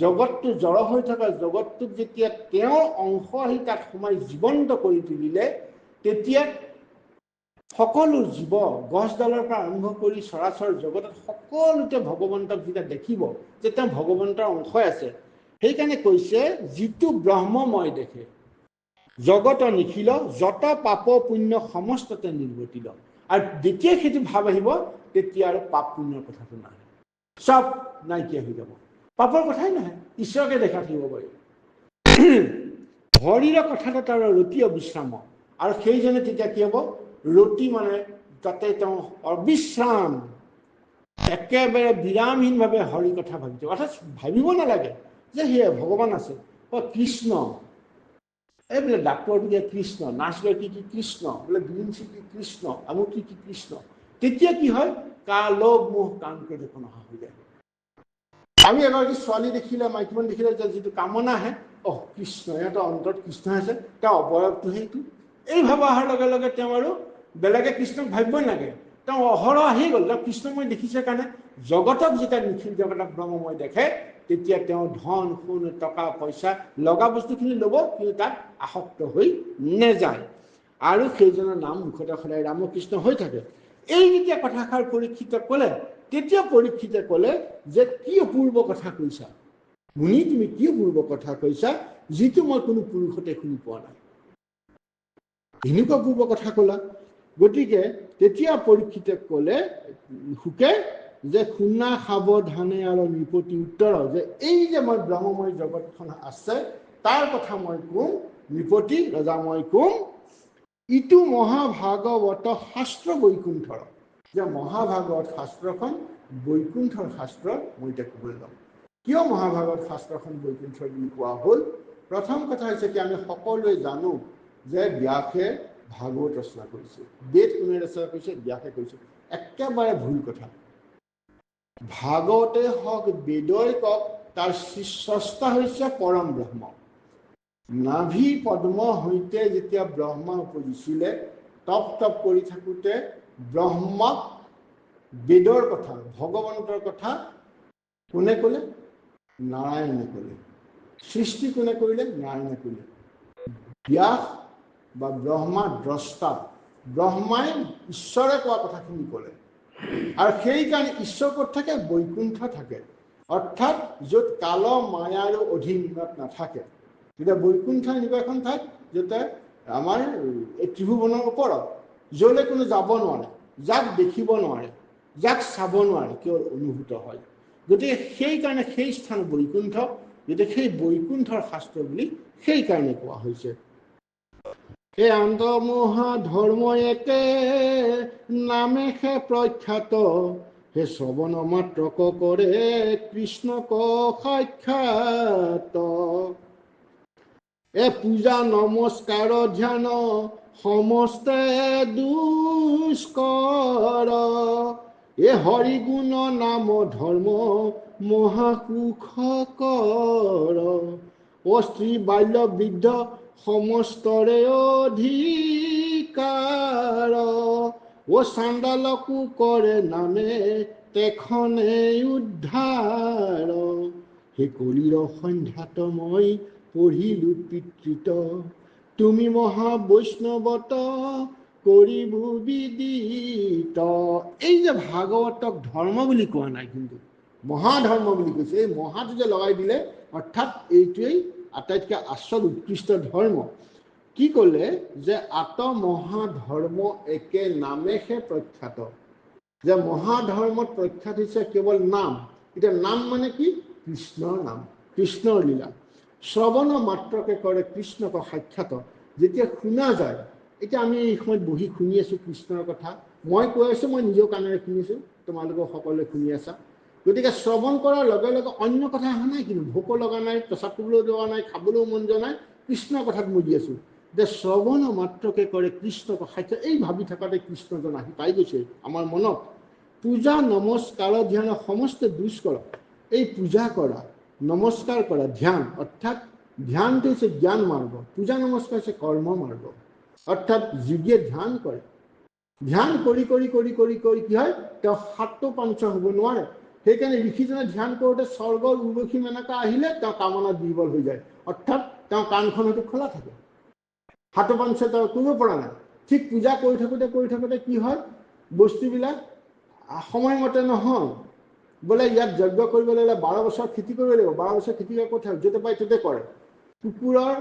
জগতটো জড় হৈ থকা জগতটোক যেতিয়া তেওঁৰ অংশ আহি তাত সোমাই জীৱন্ত কৰি তুলিলে, তেতিয়া সকলো জীৱ গছডালৰ পৰা আৰম্ভ কৰি চৰাচৰ জগতত সকলোতে ভগৱন্তক যেতিয়া দেখিব যে তেওঁ ভগৱন্তৰ অংশই আছে, সেইকাৰণে কৈছে যিটো ব্ৰহ্মময় দেখে জগত নিখিল যত পাপ পুণ্য সমস্ততে নিৰ্বতিল। আৰু যেতিয়া সেইটো ভাৱ আহিব তেতিয়া আৰু পাপ পুণ্যৰ কথাটো নাহে, চব নাইকিয়া হৈ যাব, পাপৰ কথাই নাহে, ঈশ্বৰকে দেখা থাকিব পাৰি। হৰিৰ কথাটো তাৰ ৰতি অবিশ্ৰাম, আৰু সেইজনে তেতিয়া কি হ'ব, ৰতি মানে যাতে তেওঁ অবিশ্ৰাম একেবাৰে বিৰামহীনভাৱে হৰি কথা ভাবিছে, অৰ্থাৎ ভাবিব নালাগে যে সেয়া ভগৱান আছে, কৃষ্ণ, এইবোলে ডাক্তৰ কি কৃষ্ণ, নাৰ্ছগৰাকী কি কৃষ্ণ, বোলে বিলিঞ্চি কি কৃষ্ণ, আমুক কি কৃষ্ণ, তেতিয়া কি হয় লোভ মোহ কামক্ৰোধ দেখোন নহা হৈ যায়। আমি এগৰাকী ছোৱালী দেখিলে, মাইকী মানুহ দেখিলে যে যিটো কামনা আহে, কৃষ্ণ, সিহঁতৰ অন্তৰত কৃষ্ণ আছে, তেওঁ অৱয়ৱটো সেইটো, এই ভাৱ অহাৰ লগে লগে তেওঁ আৰু বেলেগে কৃষ্ণক ভাবিবই নালাগে, তেওঁ অহৰহ আহি গ'ল, তেওঁ কৃষ্ণক মই দেখিছে কাৰণে জগতক যেতিয়া নিখিল জগতক ব্ৰহ্মময় দেখে, তেতিয়া তেওঁ ধন সোণ টকা পইচা লগা বস্তুখিনি ল'ব, কিন্তু তাত আসক্ত হৈ নেযায়, আৰু সেইজনৰ নাম মুখতে সদায় ৰামকৃষ্ণ হৈ থাকে। এই যেতিয়া কথাষাৰ পৰীক্ষিতে ক'লে, তেতিয়া পৰীক্ষিতে ক'লে যে কি অপূৰ্ব কথা কৈছা মুনি, তুমি কি অপূৰ্ব কথা কৈছা, যিটো মই কোনো পুৰুষতে শুনি পোৱা নাই, এনেকুৱা অপূৰ্ব কথা ক'লা। গতিকে তেতিয়া পৰীক্ষিতে ক'লে শুকে যে শুনা সাৱধানে আৰু নৃপতি উত্তৰ, যে এই যে মই ব্ৰহ্মময় জগতখন আছে তাৰ কথা মই কম, নৃপতি ৰজা মই কম, ইটো মহাভাগৱত শাস্ত্ৰ বৈকুণ্ঠৰ, যে মহাভাগৱত শাস্ত্ৰখন বৈকুণ্ঠৰ শাস্ত্ৰ মই এতিয়া ক'বলৈ যাম। কিয় মহাভাগৱত শাস্ত্ৰখন বৈকুণ্ঠৰ বুলি কোৱা হ'ল? প্ৰথম কথা হৈছে কি, আমি সকলোৱে জানো যে ব্যাসে ভাগৱত ৰচনা কৰিছে, বেদ কোনে ৰচনা কৰিছে? ব্যাসে কৰিছে, একেবাৰে ভুল কথা। ভাগৱতে হওক বেদই কওক, তাৰ স্ৰষ্টা হৈছে পৰম ব্ৰহ্ম। নাভি পদ্ম সৈতে যেতিয়া ব্ৰহ্মা উপজিছিলে, তপ তপ কৰি থাকোঁতে ব্ৰহ্মাক বেদৰ কথা, ভগৱন্তৰ কথা কোনে ক'লে? নাৰায়ণে ক'লে। সৃষ্টি কোনে কৰিলে? নাৰায়ণে কৰিলে। ব্যাস বা ব্ৰহ্মা দ্ৰষ্টা, ব্ৰহ্মাই ঈশ্বৰে কোৱা কথাখিনি ক'লে, আৰু সেইকাৰণে ঈশ্বৰ ক'ত থাকে? বৈকুণ্ঠ থাকে, অৰ্থাৎ য'ত কাল মায়াৰো অধীনত নাথাকে। তেতিয়া বৈকুণ্ঠ এনেকুৱা এখন ঠাইত য'তে আমাৰ এই ত্ৰিভুৱনৰ ওপৰত, য'লৈ কোনো যাব নোৱাৰে, যাক দেখিব নোৱাৰে, যাক চাব নোৱাৰে, কেৱল অনুভূত হয়। গতিকে সেইকাৰণে সেই স্থান বৈকুণ্ঠ, গতিকে সেই বৈকুণ্ঠৰ শাস্ত্ৰ বুলি সেইকাৰণে কোৱা হৈছে। সেই আন্তমহা ধৰ্ম একে নামেহে প্ৰখ্যাত, হে শ্ৰৱণ মাত্ৰক কৰে কৃষ্ণক সাক্ষাৎ। এ পূজা নমস্কাৰ ধ্যান সমস্তে দুষ্কৰ, এ হৰি গুণ নাম ধৰ্ম মহাসুখকৰ, স্ত্ৰী বাল্য বৃদ্ধ সমস্তৰে অধিকাৰ, চাণ্ডালকো কৰে নামে তেখনে উদ্ধাৰ, হে কলিৰ সন্ধ্যাত মই পঢ়িলো পিতৃত, তুমি মহা বৈষ্ণৱত কৰিব বিদিত। এই যে ভাগৱতক ধৰ্ম বুলি কোৱা নাই, কিন্তু মহাধৰ্ম বুলি কৈছে। এই মহাটো যে লগাই দিলে, অৰ্থাৎ এইটোৱেই আটাইতকৈ আচল উৎকৃষ্ট ধৰ্ম। কি ক'লে? যে আত্মহাধৰ্ম একে নামেহে প্ৰখ্যাত, যে মহাধৰ্মত প্ৰখ্যাত হৈছে কেৱল নাম। এতিয়া নাম মানে কি? কৃষ্ণৰ নাম, কৃষ্ণৰ লীলা। শ্ৰৱণ মাত্ৰকে কৰে কৃষ্ণক সাক্ষাৎ, যেতিয়া শুনা যায়, এতিয়া আমি এই সময়ত বহি শুনি আছোঁ কৃষ্ণৰ কথা, মই কৈ আছোঁ, মই নিজৰ কাণেৰে শুনিছোঁ, তোমালোকক সকলোৱে শুনি আছা। গতিকে শ্ৰৱণ কৰাৰ লগে লগে অন্য কথা অহা নাই, কিন্তু ভোকো লগা নাই, প্ৰস্ৰাৱ কৰিবলৈও যোৱা নাই, খাবলৈও মন যোৱা নাই, কৃষ্ণৰ কথাত মজি আছোঁ। যে শ্ৰৱণ মাত্ৰকে কৰে কৃষ্ণক সাক্ষাৎ, এই ভাবি থকাতে কৃষ্ণজন আহি পাই গৈছে আমাৰ মনত। পূজা নমস্কাৰ ধ্যান সমস্ত দুষ্কৰ, এই পূজা কৰা, নমস্কাৰ কৰা, ধ্যান, অৰ্থাৎ ধ্যানটো হৈছে জ্ঞান মাৰ্গ, পূজা নমস্কাৰ হৈছে কৰ্ম মাৰ্গ। অৰ্থাৎ যোগীয়ে ধ্যান কৰে, ধ্যান কৰি কৰি কৰি কৰি কৰি কি হয়? তেওঁ সাতটো পাঞ্চ হ'ব নোৱাৰে। সেইকাৰণে ঋষিজনে ধ্যান কৰোঁতে স্বৰ্গৰ উৰ্বশী মেনকা আহিলে তেওঁ কামনাত দুৰ্বল হৈ যায়, অৰ্থাৎ তেওঁ কাণখন হয়তো খোলা থাকে, সাতটো পাঞ্চ তেওঁ কৰিব পৰা নাই। ঠিক পূজা কৰি থাকোঁতে কি হয়, বস্তুবিলাক সময়মতে নহয়। বোলে ইয়াত যজ্ঞ কৰিবলৈ হ'লে 12 বছৰ খেতি কৰিব লাগিব, 12 বছৰ খেতি কৰিব কথা য'তে পাই ত'তে কৰে। কুকুৰৰ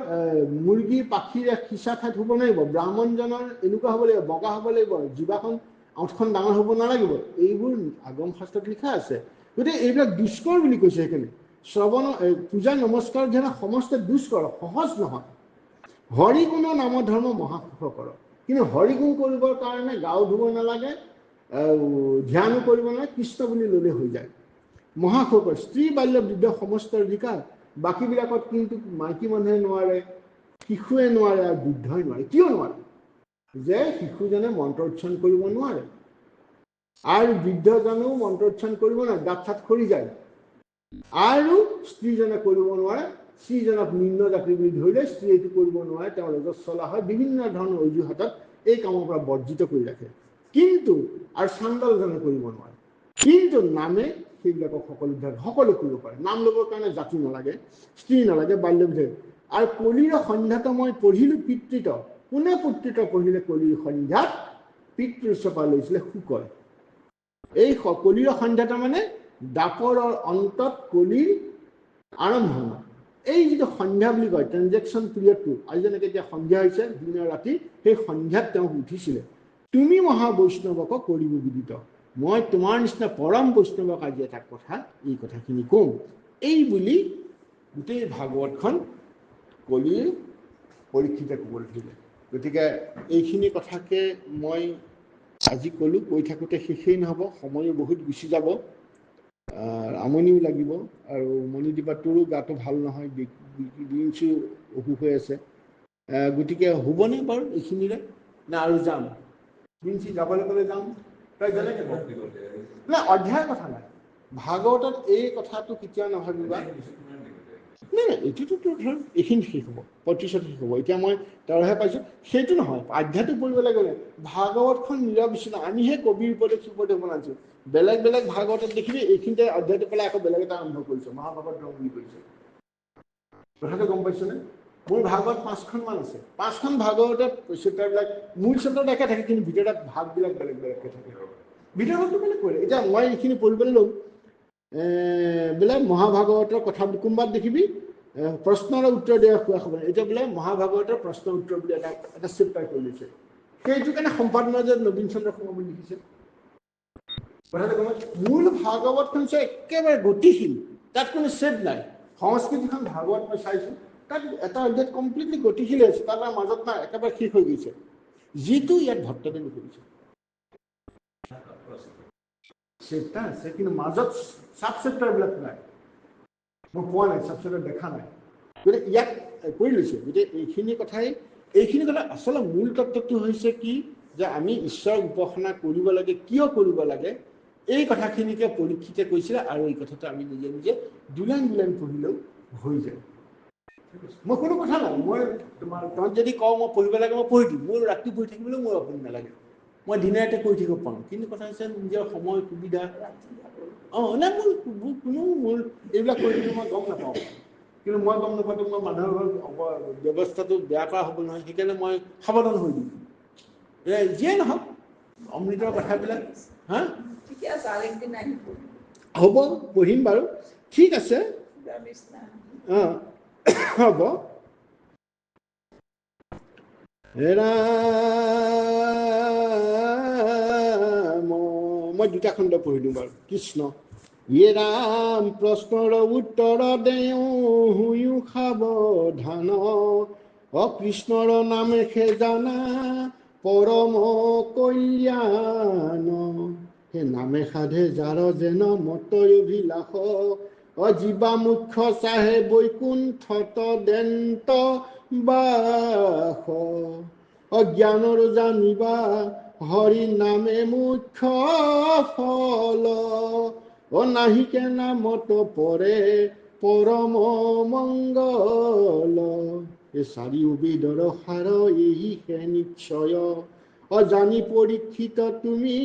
মুৰ্গী পাখিৰে সিঁচা ঠাইত হ'ব নোৱাৰিব, ব্ৰাহ্মণজনৰ এনেকুৱা হ'ব লাগিব, বগা হ'ব লাগিব, জিভাখন আঁঠখন ডাঙৰ হ'ব নালাগিব, এইবোৰ আগম শাস্ত্ৰত লিখা আছে। গতিকে এইবিলাক দুষ্কৰ বুলি কৈছে। সেইকাৰণে শ্ৰৱণ পূজা নমস্কাৰ ধ্যান সমস্ত দুষ্কৰ, সহজ নহয়। হৰিগুণ নাম ধৰ্ম মহাসুখ কৰ। কিন্তু হৰিগুণ কৰিবৰ কাৰণে গাও ধুব নালাগে, ধ্যানো কৰিব নালাগে, কৃষ্ণ বুলি ল'লে হৈ যায়। মহাসুখ, স্ত্ৰী বাল্য বৃদ্ধ সমস্ত অধিকাৰ। বাকীবিলাকত কিন্তু মাইকী মানুহে নোৱাৰে, শিশুৱে নোৱাৰে আৰু বৃদ্ধই নোৱাৰে। কিয় নোৱাৰে? যে শিশুজনে মন্ত্ৰোচ্চাৰণ কৰিব নোৱাৰে আৰু বৃদ্ধজনেও মন্ত্ৰোচ্চাৰণ কৰিব নোৱাৰে, দাঁত চাত সৰি যায়। আৰু স্ত্ৰীজনে কৰিব নোৱাৰে, স্ত্ৰীজনক নিম্ন জাতি বুলি ধৰিলে স্ত্ৰী এইটো কৰিব নোৱাৰে, তেওঁ ৰজস্বলা হয়, বিভিন্ন ধৰণৰ অজুহাতত এই কামৰ পৰা বৰ্জিত কৰি ৰাখে। কিন্তু আৰু চাণ্ডালজনে কৰিব নোৱাৰে। কিন্তু নামে সেইবিলাকক সকলো কৰিব পাৰে। নাম ল'বৰ কাৰণে জাতি নালাগে, স্ত্ৰী নালাগে, বাল্য বিধেয়। আৰু কলিৰ সন্ধ্যাত মই পঢ়িলো পিতৃত, কোনে পুত্ৰিত পঢ়িলে কলিৰ সন্ধ্যাত? পিতৃৰ চপা লৈছিলে শুকয়। এই কলিৰ সন্ধ্যাত মানে দাপৰৰ অন্তত কলিৰ আৰম্ভণি। এই যিটো সন্ধ্যা বুলি কয়, ট্ৰেনজেকশ্যন পিৰিয়ডটো, আজি যেনেকৈ এতিয়া সন্ধ্যা হৈছে দিন আৰু ৰাতি, সেই সন্ধ্যাত তেওঁ উঠিছিলে। তুমি মহাবৈষ্ণৱক কৰিব বিদিত, মই তোমাৰ নিচিনা পৰম বৈষ্ণৱক আজি এটা কথা, এই কথাখিনি কওঁ। এই বুলি গোটেই ভাগৱতখন কলিৰ পৰীক্ষিতে ক'বলৈ দিলে। গতিকে এইখিনি কথাকে মই আজি ক'লোঁ, কৈ থাকোঁতে শেষেই নহ'ব, সময়ো বহুত গুচি যাব, আমনিও লাগিব। আৰু মণিদীপা তোৰো গাটো ভাল নহয়, বিঞ্চি অসুখ হৈ আছে। গতিকে হ'বনে বাৰু এইখিনিৰে, নে আৰু যাম? বিঞ্চি যাবলৈ ক'লে যাম, তই যেনেকৈ নাই, অধ্যায়ৰ কথা নাই। ভাগৱতত এই কথাটো কেতিয়াও নাভাবিবা। নাই, এইটোতো ধৰ এইখিনি শেষ হ'ব, 35 শেষ হ'ব। এতিয়া মই 13হে পাইছোঁ, সেইটো নহয়। অধ্যায়টো পঢ়িবলৈ গ'লে ভাগৱতখন নিৰবিচ্ছিন্ন। আমিহে কবিৰ উপদেশ বনাইছোঁ। বেলেগ বেলেগ ভাগৱতত দেখিবি এইখিনিতে অধ্যায়টো পেলাই আকৌ বেলেগ এটা আৰম্ভ কৰিছে, মহাভাগৱত বুলি কৰিছে। কথাটো গম পাইছনে? মোৰ ভাগৱত 5খনমান আছে। 5খন ভাগৱতত চেপ্টাৰবিলাক মূল চেপ্টাৰত একে থাকে, কিন্তু ভিতৰত ভাগবিলাক বেলেগ বেলেগকৈ থাকে। ভিতৰতো বেলেগ কৰে। এতিয়া মই এইখিনি পঢ়িবলৈ ল'ম, বোলে মহাভাগৱতৰ কথা কোনোবাত দেখিবি প্ৰশ্ন আৰু উত্তৰ দিয়া খোৱা খবৰ। এতিয়া বোলে মহাভাগৱতৰ প্ৰশ্ন উত্তৰ বুলি এটা চেপ্টাৰ কৰি লৈছে। সেইটো কাৰণে সম্পাদনা যে নবীন চন্দ্ৰ শৰ্মা বুলি লিখিছে। কথাটো গম পাইছে? মূল ভাগৱতখন হৈছে একেবাৰে গতিশীল, তাত কোনো চেপ নাই। সংস্কৃতিখন ভাগৱত মই চাইছোঁ, তাত এটা অধ্যায় কমপ্লিটলি গতিশীল আছে, তাৰ মাজত নাই, একেবাৰে শেষ হৈ গৈছে। যিটো ইয়াত ভট্টদেৱে কৰিছে। চেপ্টাৰ আছে, কিন্তু মাজত চাব চেপ্টাৰবিলাক নাই। মই পোৱা নাই, চাব চেপ্টাৰ দেখা নাই। গতিকে ইয়াত কৰি লৈছে। গতিকে এইখিনি কথাই, এইখিনি কথা আচলতে মূল তত্ত্বটো হৈছে কি, যে আমি ঈশ্বৰক উপাসনা কৰিব লাগে, কিয় কৰিব লাগে, এই কথাখিনিকে পৰীক্ষিতে কৈছিলে। আৰু এই কথাটো আমি নিজে নিজে দুলাইন পঢ়িলেও হৈ যায়। মই কোনো কথা নাই, মই তহঁত যদি কওঁ মই পঢ়িব লাগে, মই পঢ়ি দিম। মোৰ ৰাতি পঢ়ি থাকিবলৈও মোৰ আপত্তি নালাগে, মই দিনে ৰাতি কৰি থাকিব পাৰোঁ। কিন্তু কথা হৈছে নিজৰ সময় সুবিধা। নাই, মোৰ এইবিলাক কৰি থাকিব মই গম নাপাওঁ। কিন্তু মই গম নাপাওঁতে মই মানুহৰ ব্যৱস্থাটো বেয়া কৰা হ'ব নহয়, সেইকাৰণে মই সাৱধান হৈ দিম। যিয়ে নহওক, অমৃতৰ কথাবিলাক হ'ব, পঢ়িম বাৰু, ঠিক আছে। হ'ব। মই 2টা খণ্ড পঢ়ি দিওঁ বাৰু। কৃষ্ণ ৰাম প্ৰশ্নৰ উত্তৰ দেওঁ হুয়ো সাৱধান, কৃষ্ণৰ নামে সে জানা পৰম কল্যাণ, সেই নামে সাধে যাৰ যেন মতয় অভিলাষ, জীৱা মুখ্য চাহে বৈকুণ্ঠত দেন্ত বাস, অজ্ঞানৰ জানিবা হৰি নামে মুখ্য ফল, নাহিকে নামত পৰে পৰম মংগল, এই 4 বেদৰ সাৰ এইহে নিশ্চয়, জানি পৰীক্ষিত তুমি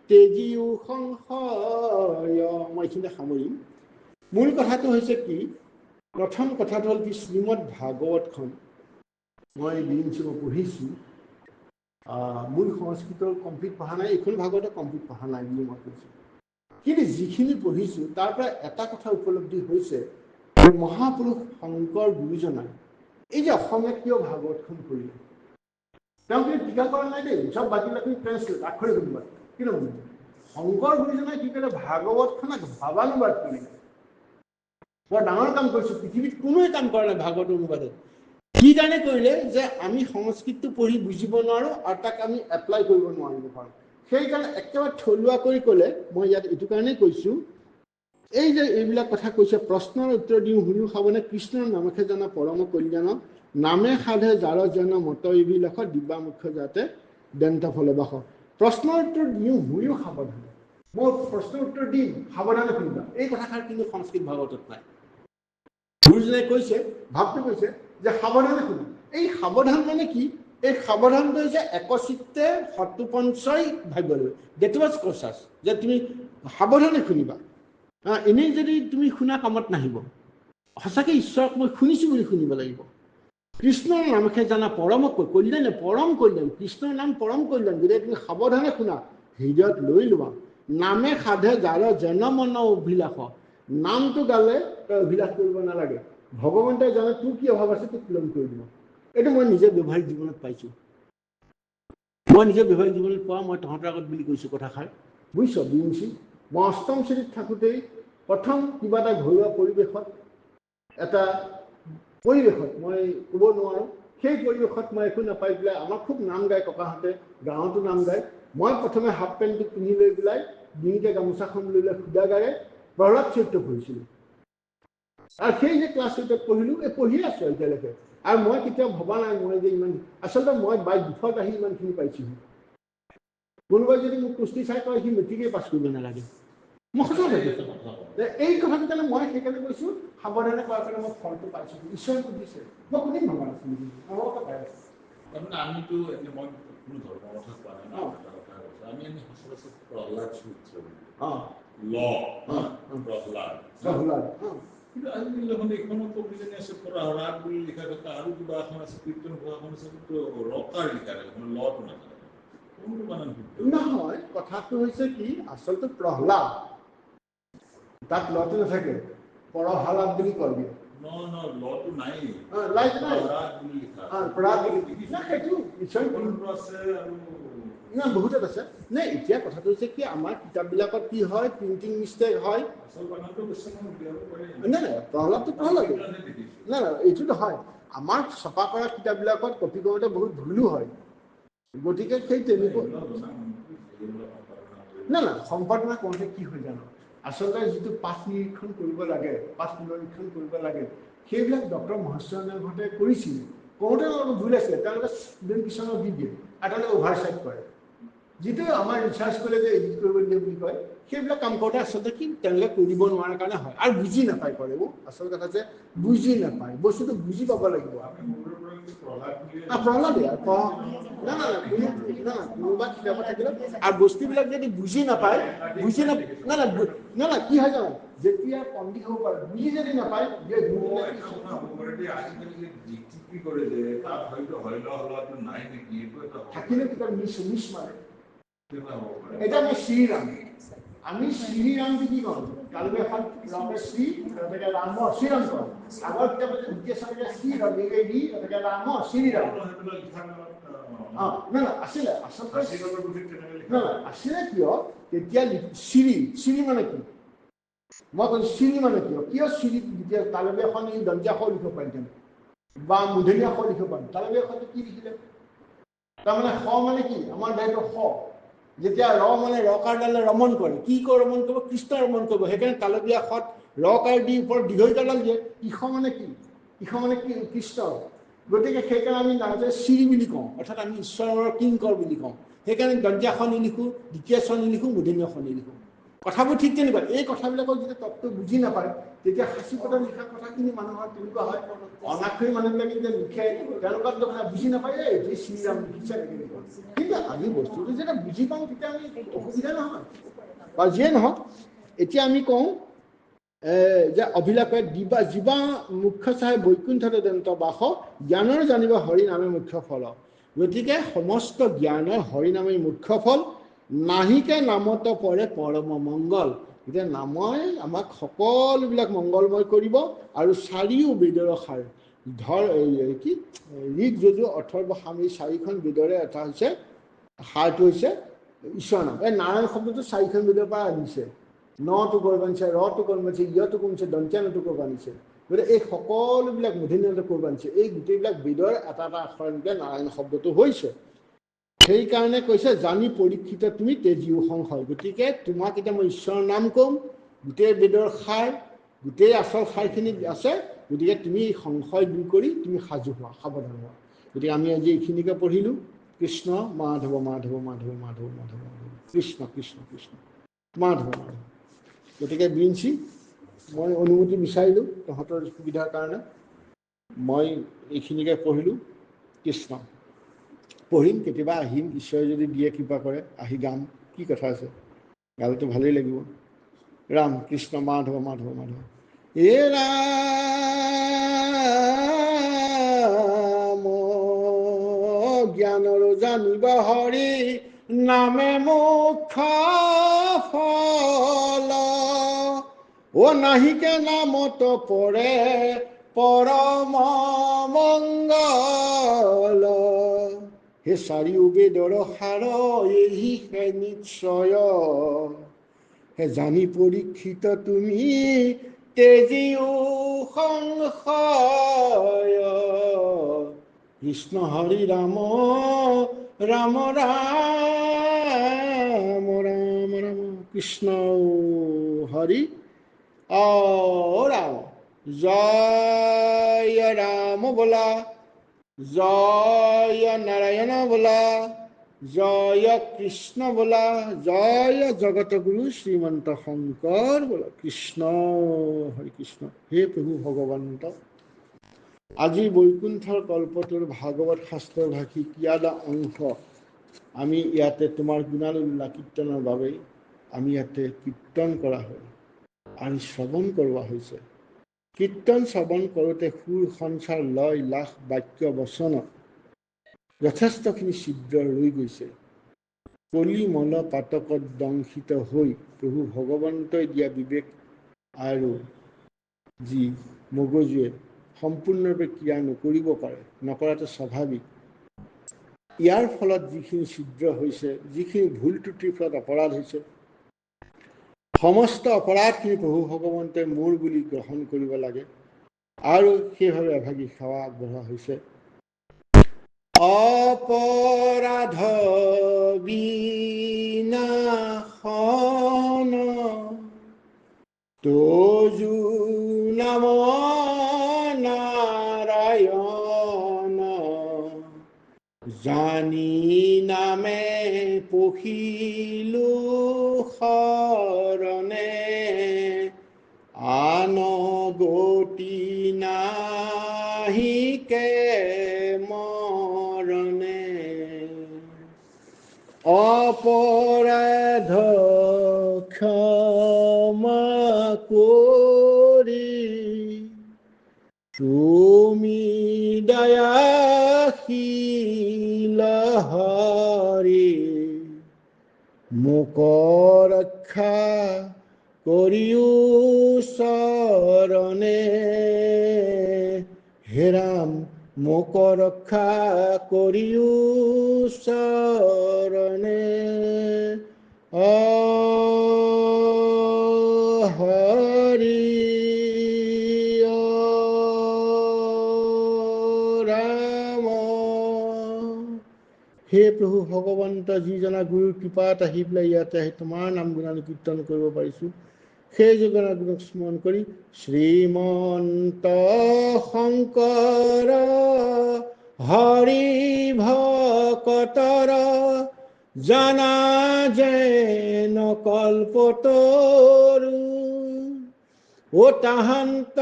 তেজিও সংশয়। মই এইখিনিতে সামৰিম। মূল কথাটো হৈছে কি, প্ৰথম কথাটো হ'ল কি, শ্ৰীমদ ভাগৱতখন মই পঢ়িছোঁ, মূল সংস্কৃতৰ কমপ্লিট পঢ়া নাই, এইখন ভাগতে কমপ্লিট পঢ়া নাই বুলি মই কৈছোঁ। কিন্তু যিখিনি পঢ়িছোঁ তাৰ পৰা এটা কথা উপলব্ধি হৈছে যে মহাপুৰুষ শংকৰ গুৰুজনাই এই যে অসমীয়াত কিয় ভাগৱতখন কৰিলে, তেওঁ কিন্তু টিকা কৰা নাই দেই, চব বাকীবিলাকে ট্ৰেন্সলেট আখৰিক অনুবাদ। কিন্তু শংকৰ গুৰুজনাই কি কৰিলে, ভাগৱতখনক ভাৱানুবাদ কৰিলে। বৰ ডাঙৰ কাম কৰিছোঁ, পৃথিৱীত কোনোৱে কাম কৰা নাই ভাগৱত অনুবাদত। কি কাৰণে কৰিলে, যে আমি সংস্কৃতটো পঢ়ি বুজিব নোৱাৰোঁ আৰু তাক আমি এপ্লাই কৰিব নোৱাৰিব পাৰোঁ। সেইকাৰণে একেবাৰে থলুৱা কৰি ক'লে, মই ইয়াত এইটো কাৰণেই কৈছোঁ, এই যে এইবিলাক কথা কৈছে, প্ৰশ্নৰ উত্তৰ দিওঁ শুনিও খাবনে, কৃষ্ণৰ নামকে জনা পৰম কল্যাণ, নামে সাধে যাৰ জন মত এইবিলাখ, দিবা মুখ্য যাতে দেন্ত ফলে বাস। প্ৰশ্নৰ উত্তৰ দিওঁ শুনিও সাৱধানে, মই প্ৰশ্নৰ উত্তৰ দিম সাৱধানে শুনিবা, এই কথাষাৰ কিন্তু সংস্কৃত ভাগৱতত নাই। গুৰুজনাই কৈছে, ভাৱটো কৈছে যে সাৱধানে শুনা। এই সাৱধান মানে কি, এই সাৱধানটো হৈছে একচিত্তে শত্ৰুপঞ্চয় ভাবিব লাগিব, ডেট ৱাজ কচাছ, যে তুমি সাৱধানে শুনিবা। এনেই যদি তুমি শুনা কামত নাহিব, সঁচাকৈ ঈশ্বৰক মই শুনিছোঁ বুলি শুনিব লাগিব। কৃষ্ণৰ নামকে জানা পৰম কল্যাণ, পৰম কল্যাণ, কৃষ্ণৰ নাম পৰম কল্যাণ, যদি তুমি সাৱধানে শুনা, হৃদয়ত লৈ লোৱা। নামে সাধে যাৰ জন মন অভিলাষ, নামটো গালে তই অভিলাষ কৰিব নালাগে, ভগৱন্তই জানে তোৰ কি অভাৱ আছে তোক পূৰণ কৰি দিব। এইটো মই নিজে ব্যৱহাৰিক জীৱনত পাইছোঁ, মই নিজে ব্যৱহাৰিক জীৱনত পোৱা, মই তহঁতৰ আগত বুলি কৈছোঁ কথাষাৰ, বুজিছ বিংশী। মই অষ্টম শ্ৰেণীত থাকোঁতেই প্ৰথম কিবা এটা ঘৰুৱা পৰিৱেশত, এটা পৰিৱেশত মই ক'ব নোৱাৰোঁ, সেই পৰিৱেশত মই একো নাপাই পেলাই, আমাৰ খুব নাম গায় ককাহঁতে, গাঁৱতো নাম গায়, মই প্ৰথমে হাফ পেণ্টটো পিন্ধি লৈ পেলাই ডিঙিতে গামোচাখন লৈ লৈ সুদাগাৰে প্ৰহ্লাদ চৰিত্ৰ পঢ়িছিলোঁ। আৰু সেই যে ক্লাছ 8ত পঢ়িলোঁ, এই পঢ়ি আছোঁ এতিয়ালৈকে। আৰু মই কেতিয়াও ভবা নাই মই যে ইমান, আচলতে মই বাই ডিফল্ট আহি ইমানখিনি পাইছোঁ। কোনোবাই যদি মোক কুস্তি চাই কয় সি মেট্ৰিকেই পাছ কৰিব নালাগে, মই সঁচা কৈছোঁ। এই কথাটো কাৰণে মই সেইকাৰণে কৈছোঁ, সাৱধানে কৰাৰ কাৰণে মই ফলটো পাইছোঁ, ঈশ্বৰে বুজিছে, মই কোনেও ভবা নাছিলোঁ, মই পাই আছোঁ। তাৰমানে আমিতো এনে, মই কোনো ধৰ্মৰ কথা কোৱা নাই ন, এটা কথা কৈছোঁ, আমি এনে সচৰাচৰ প্ৰহ্লাদ চৰিত্ৰ প্ৰহ্লাদ, কিন্তু আজিকালি দেখোন এইখনতো কিজানি আছে প্ৰহ্লাদ বুলি লিখা থকা, আৰু কিবা এখন আছে কীৰ্তন ঘোষাখন আছে, কিন্তু ৰকাৰ লিখা থাকে, লটো নাথাকে, কোনটো বানান শুদ্ধ নহয়। কথাটো হৈছে কি, আচলতে প্ৰহ্লাদ তাত লটো নাথাকে, পৰহালাদ বুলি কয়। লটো নাই, বহুতত আছে। নাই এতিয়া কথাটো হৈছে কি, আমাৰ কিতাপবিলাকত কি হয়, প্ৰিণ্টিং মিষ্টেক হয়। নাই নাই, প্ৰহ্লাদটো প্ৰহ্লাদ, নাই নাই এইটো নহয়, আমাৰ ছপা কৰা কিতাপবিলাকত কপি কৰোঁতে বহুত ভুলো হয়, গতিকে সেই তেনেকুৱা নাই নাই, সম্পাদনা কৰোঁতে কি হৈ জানো, আচলতে যিটো পাঠ নিৰীক্ষণ কৰিব লাগে, পাঠ পুনৰীক্ষণ কৰিব লাগে, সেইবিলাক ডক্টৰ মহেশ্বৰনাথ ঘতে কৰিছিল, কৰোঁতে অলপ ভুল আছিলে, তেওঁলোকে ষ্টুডেণ্ট কিছুমানক দি দিয়ে আৰু তেওঁলোকে অভাৰচাইট কৰে, যিটো আমাৰ ৰিচাৰ্চ কৰিলে যে এডিট কৰিব দিয়ে বুলি কয়, সেইবিলাক কাম কৰোঁতে আচলতে কি তেওঁলোকে কৰিব নোৱাৰাৰ কাৰণে হয়, আৰু বুজি নাপায় কৰে। আচল কথা যে বুজি নাপায়, বস্তুটো বুজি পাব লাগিব। প্ৰহ্লাদে না না কোনোবা কিতাপত থাকিলে, আৰু বস্তুবিলাক যদি বুজি নাপায়, না না কি হয় জানো, যেতিয়া পণ্ডিত হ'ব পাৰে, বুজি যদি নাপায়, থাকিলে কিতাপ মিছ মাৰে। এটা আমি শ্ৰীৰাম, আমি শ্ৰীৰাম কি কওঁ, কালিলৈ এখন ৰামে শ্ৰী, গতিকে ৰামৰ শ্ৰীৰাম কওঁ, আগৰ কিতাপত দ্বিতীয় চাগে শ্ৰীৰাম, দি গতিকে ৰামৰ শ্ৰীৰাম। না না আছিলে, আচলতে না না আছিলে কিয়, তেতিয়া শ্ৰী মানে কি, মই কৈছোঁ শ্ৰী মানে কিয় শ্ৰী, যেতিয়া তালবী এখন দঞ্জা আখৰ লিখিব পাৰিম বা মূৰ্ধন্য আখৰ লিখিব পাৰিম, তালবী আখৰটো কি লিখিলে, তাৰমানে স মানে কি, আমাৰ দায়িত্ব স, যেতিয়া ৰ মানে ৰকাৰডালে ৰমন কৰে, কি কৈ ৰমন কৰিব, কৃষ্ণ ৰমন কৰিব, সেইকাৰণে তালবী আখৰত ৰকাৰ দি ওপৰত দীঘৈকাডাল দিয়ে, ইষ মানে কি, ইষ মানে কি কৃষ্ণ, গতিকে সেইকাৰণে আমি নামতে শ্ৰী বুলি কওঁ, অৰ্থাৎ আমি ঈশ্বৰৰ কিংকৰ বুলি কওঁ, সেইকাৰণে দঞ্জাখন নিলিখোঁ, দ্বিতীয় স্বৰ নিলিখোঁ, মূৰ্ধন্যখন নিলিখোঁ। কথাবোৰ ঠিক তেনেকুৱা, এই কথাবিলাকৰ যেতিয়া তত্ত্ব বুজি নাপায়, তেতিয়া সাঁচি পতা লিখা কথাখিনি মানুহৰ তেনেকুৱা হয়, অনাক্ষৰী মানুহবিলাকে যে লিখে, তেওঁলোকক বুজি নাপায়, এই শ্ৰীৰাম লিখিছে, কিন্তু আমি বস্তুটো যেতিয়া বুজি পাওঁ, তেতিয়া আমি অসুবিধা নহয়, বা যিয়ে নহওক, এতিয়া আমি কওঁ যে অভিলাষে জীৱা মুখ্য চাহে বৈকুণ্ঠতে দন্ত বাস, জ্ঞানৰ জানিব হৰি নামে মুখ্য ফল। গতিকে সমস্ত জ্ঞানৰ হৰিনামেই মুখ্য ফল, নাহিকে নামত পৰে পৰম মংগল। এতিয়া নামই আমাক সকলোবিলাক মংগলময় কৰিব। আৰু চাৰিও বেদৰ সাৰ, কি ঋক যজুৰ অথৰ্ব সাম, এই চাৰিখন বেদৰে এটা হৈছে সাৰটো হৈছে ঈশ্বৰ নাম। এই নাৰায়ণ শব্দটো চাৰিখন বেদৰ পৰা আনিছে। নটো কৰবানিছে, ৰটো কৰবানিছে, ইয়টো কমিছে, দন্ত্যানটো কৰবানিছে। গতিকে এই সকলোবিলাক মূৰ্ধন্য কৰবানিছে। এই গোটেইবিলাক বেদৰ এটা এটা আখৰ এনেকৈ নাৰায়ণ শব্দটো হৈছে। সেইকাৰণে কৈছে জানি পৰীক্ষিত তুমি তেজীও সংশয়। গতিকে তোমাক এতিয়া মই ঈশ্বৰৰ নাম ক'ম, গোটেই বেদৰ সাৰ, গোটেই আচল সাৰখিনি আছে। গতিকে তুমি সংশয় দূৰ কৰি তুমি সাজু হোৱা, সাৱধান হোৱা। গতিকে আমি আজি এইখিনিকে পঢ়িলোঁ। কৃষ্ণ মাধৱ মাধৱ মাধৱ মাধৱ মাধৱ মাধৱ, কৃষ্ণ কৃষ্ণ কৃষ্ণ মাধৱ মাধৱ। গতিকে বিঞ্চি, মই অনুমতি বিচাৰিলোঁ তহঁতৰ সুবিধাৰ কাৰণে। মই এইখিনিকে পঢ়িলোঁ। কৃষ্ণ। পঢ়িম কেতিয়াবা, আহিম, ঈশ্বৰে যদি দিয়ে কৃপা কৰে আহি গাম, কি কথা আছে, গালেতো ভালেই লাগিব। ৰাম কৃষ্ণ মাধৱ মাধৱ মাধৱ। এ ৰাম জ্ঞানৰ জানিব হৰি, নামে মুখ্য ফল। ও নাহিকে নামত পৰে পৰম মংগল। হে চাৰিও বেদৰ সাৰ, এহি হে নিশ্চয়। হে জানি পৰীক্ষিত তুমি তেজীও সংশয়। কৃষ্ণ হৰি ৰাম ৰাম ৰাম ৰাম ৰাম, কৃষ্ণ হৰি ৰাম। জয় ৰাম বোলা, জয় নাৰায়ণ বোলা, জয় কৃষ্ণ বোলা, জয় জগতগুৰু শ্ৰীমন্ত শংকৰ বোলা। কৃষ্ণ হৰি কৃষ্ণ। হে প্ৰভু ভগৱন্ত, আজি বৈকুণ্ঠৰ কল্পটোৰ ভাগৱত শাস্ত্ৰৰ ভাষী কিয়াদা অংশ আমি ইয়াতে তোমাৰ গুণানুলীলা কীৰ্তনৰ বাবে আমি ইয়াতে কীৰ্তন কৰা হয় আৰু শ্ৰৱণ কৰোৱা হৈছে। কীৰ্তন শ্ৰৱণ কৰোঁতে সুৰ সঞ্চাৰ লয় লাখ বাক্য বচনত যথেষ্টখিনি ছিদ্ৰ ৰৈ গৈছে। কলি মল পাতকত দংশিত হৈ প্ৰভু ভগৱন্তই দিয়া বিবেক আৰু যি মগজুৱে সম্পূৰ্ণৰূপে ক্ৰিয়া নকৰিব পাৰে, নকৰাটো স্বাভাৱিক। ইয়াৰ ফলত যিখিনি ছিদ্ৰ হৈছে, যিখিনি ভুল ত্ৰুটিৰ ফলত অপৰাধ হৈছে, সমস্ত অপৰাধখিনি প্ৰভু ভগৱন্তই মোৰ বুলি গ্ৰহণ কৰিব লাগে আৰু সেইভাৱে এভাগি সেৱা আগবঢ়োৱা হৈছে। অপৰাধ বিনাশন তজু নাম নাৰায়ণ, জানি নামে পখিলো শৰণে, আন গতি নাহিকে মৰণে। অপৰাধ ক্ষমা কৰি তুমি দয়াশীল হৰি, মোক ৰক্ষা কৰিও চৰণে। হে ৰাম মোক ৰক্ষা কৰিও চৰণে। হৰি ৰাম। হে প্ৰভু ভগৱন্ত, যিজনা গুৰুৰ কৃপাত আহি পেলাই ইয়াতে আহি তোমাৰ নাম গুণানুকীৰ্তন কৰিব পাৰিছোঁ, সেই যোগনা গুণক স্মৰণ কৰি শ্ৰীমন্ত শংকৰ হৰি ভকতৰ জানা যেন কল্পতৰু, ও তাহান্ত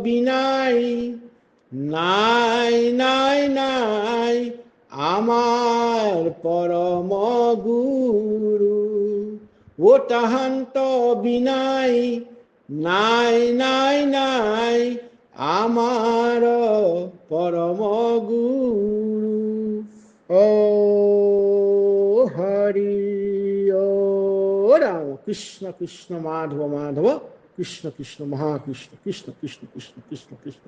বিনাই নাই নাই নাই আমার পরম গুরু, ও তাহান্ত বিনাই নাই নাই নাই আমার পরম গুরু। ও হরি ও রাম, কৃষ্ণ কৃষ্ণ মাধব মাধব, কৃষ্ণ কৃষ্ণ মহাকৃষ্ণ, কৃষ্ণ কৃষ্ণ কৃষ্ণ কৃষ্ণ কৃষ্ণ।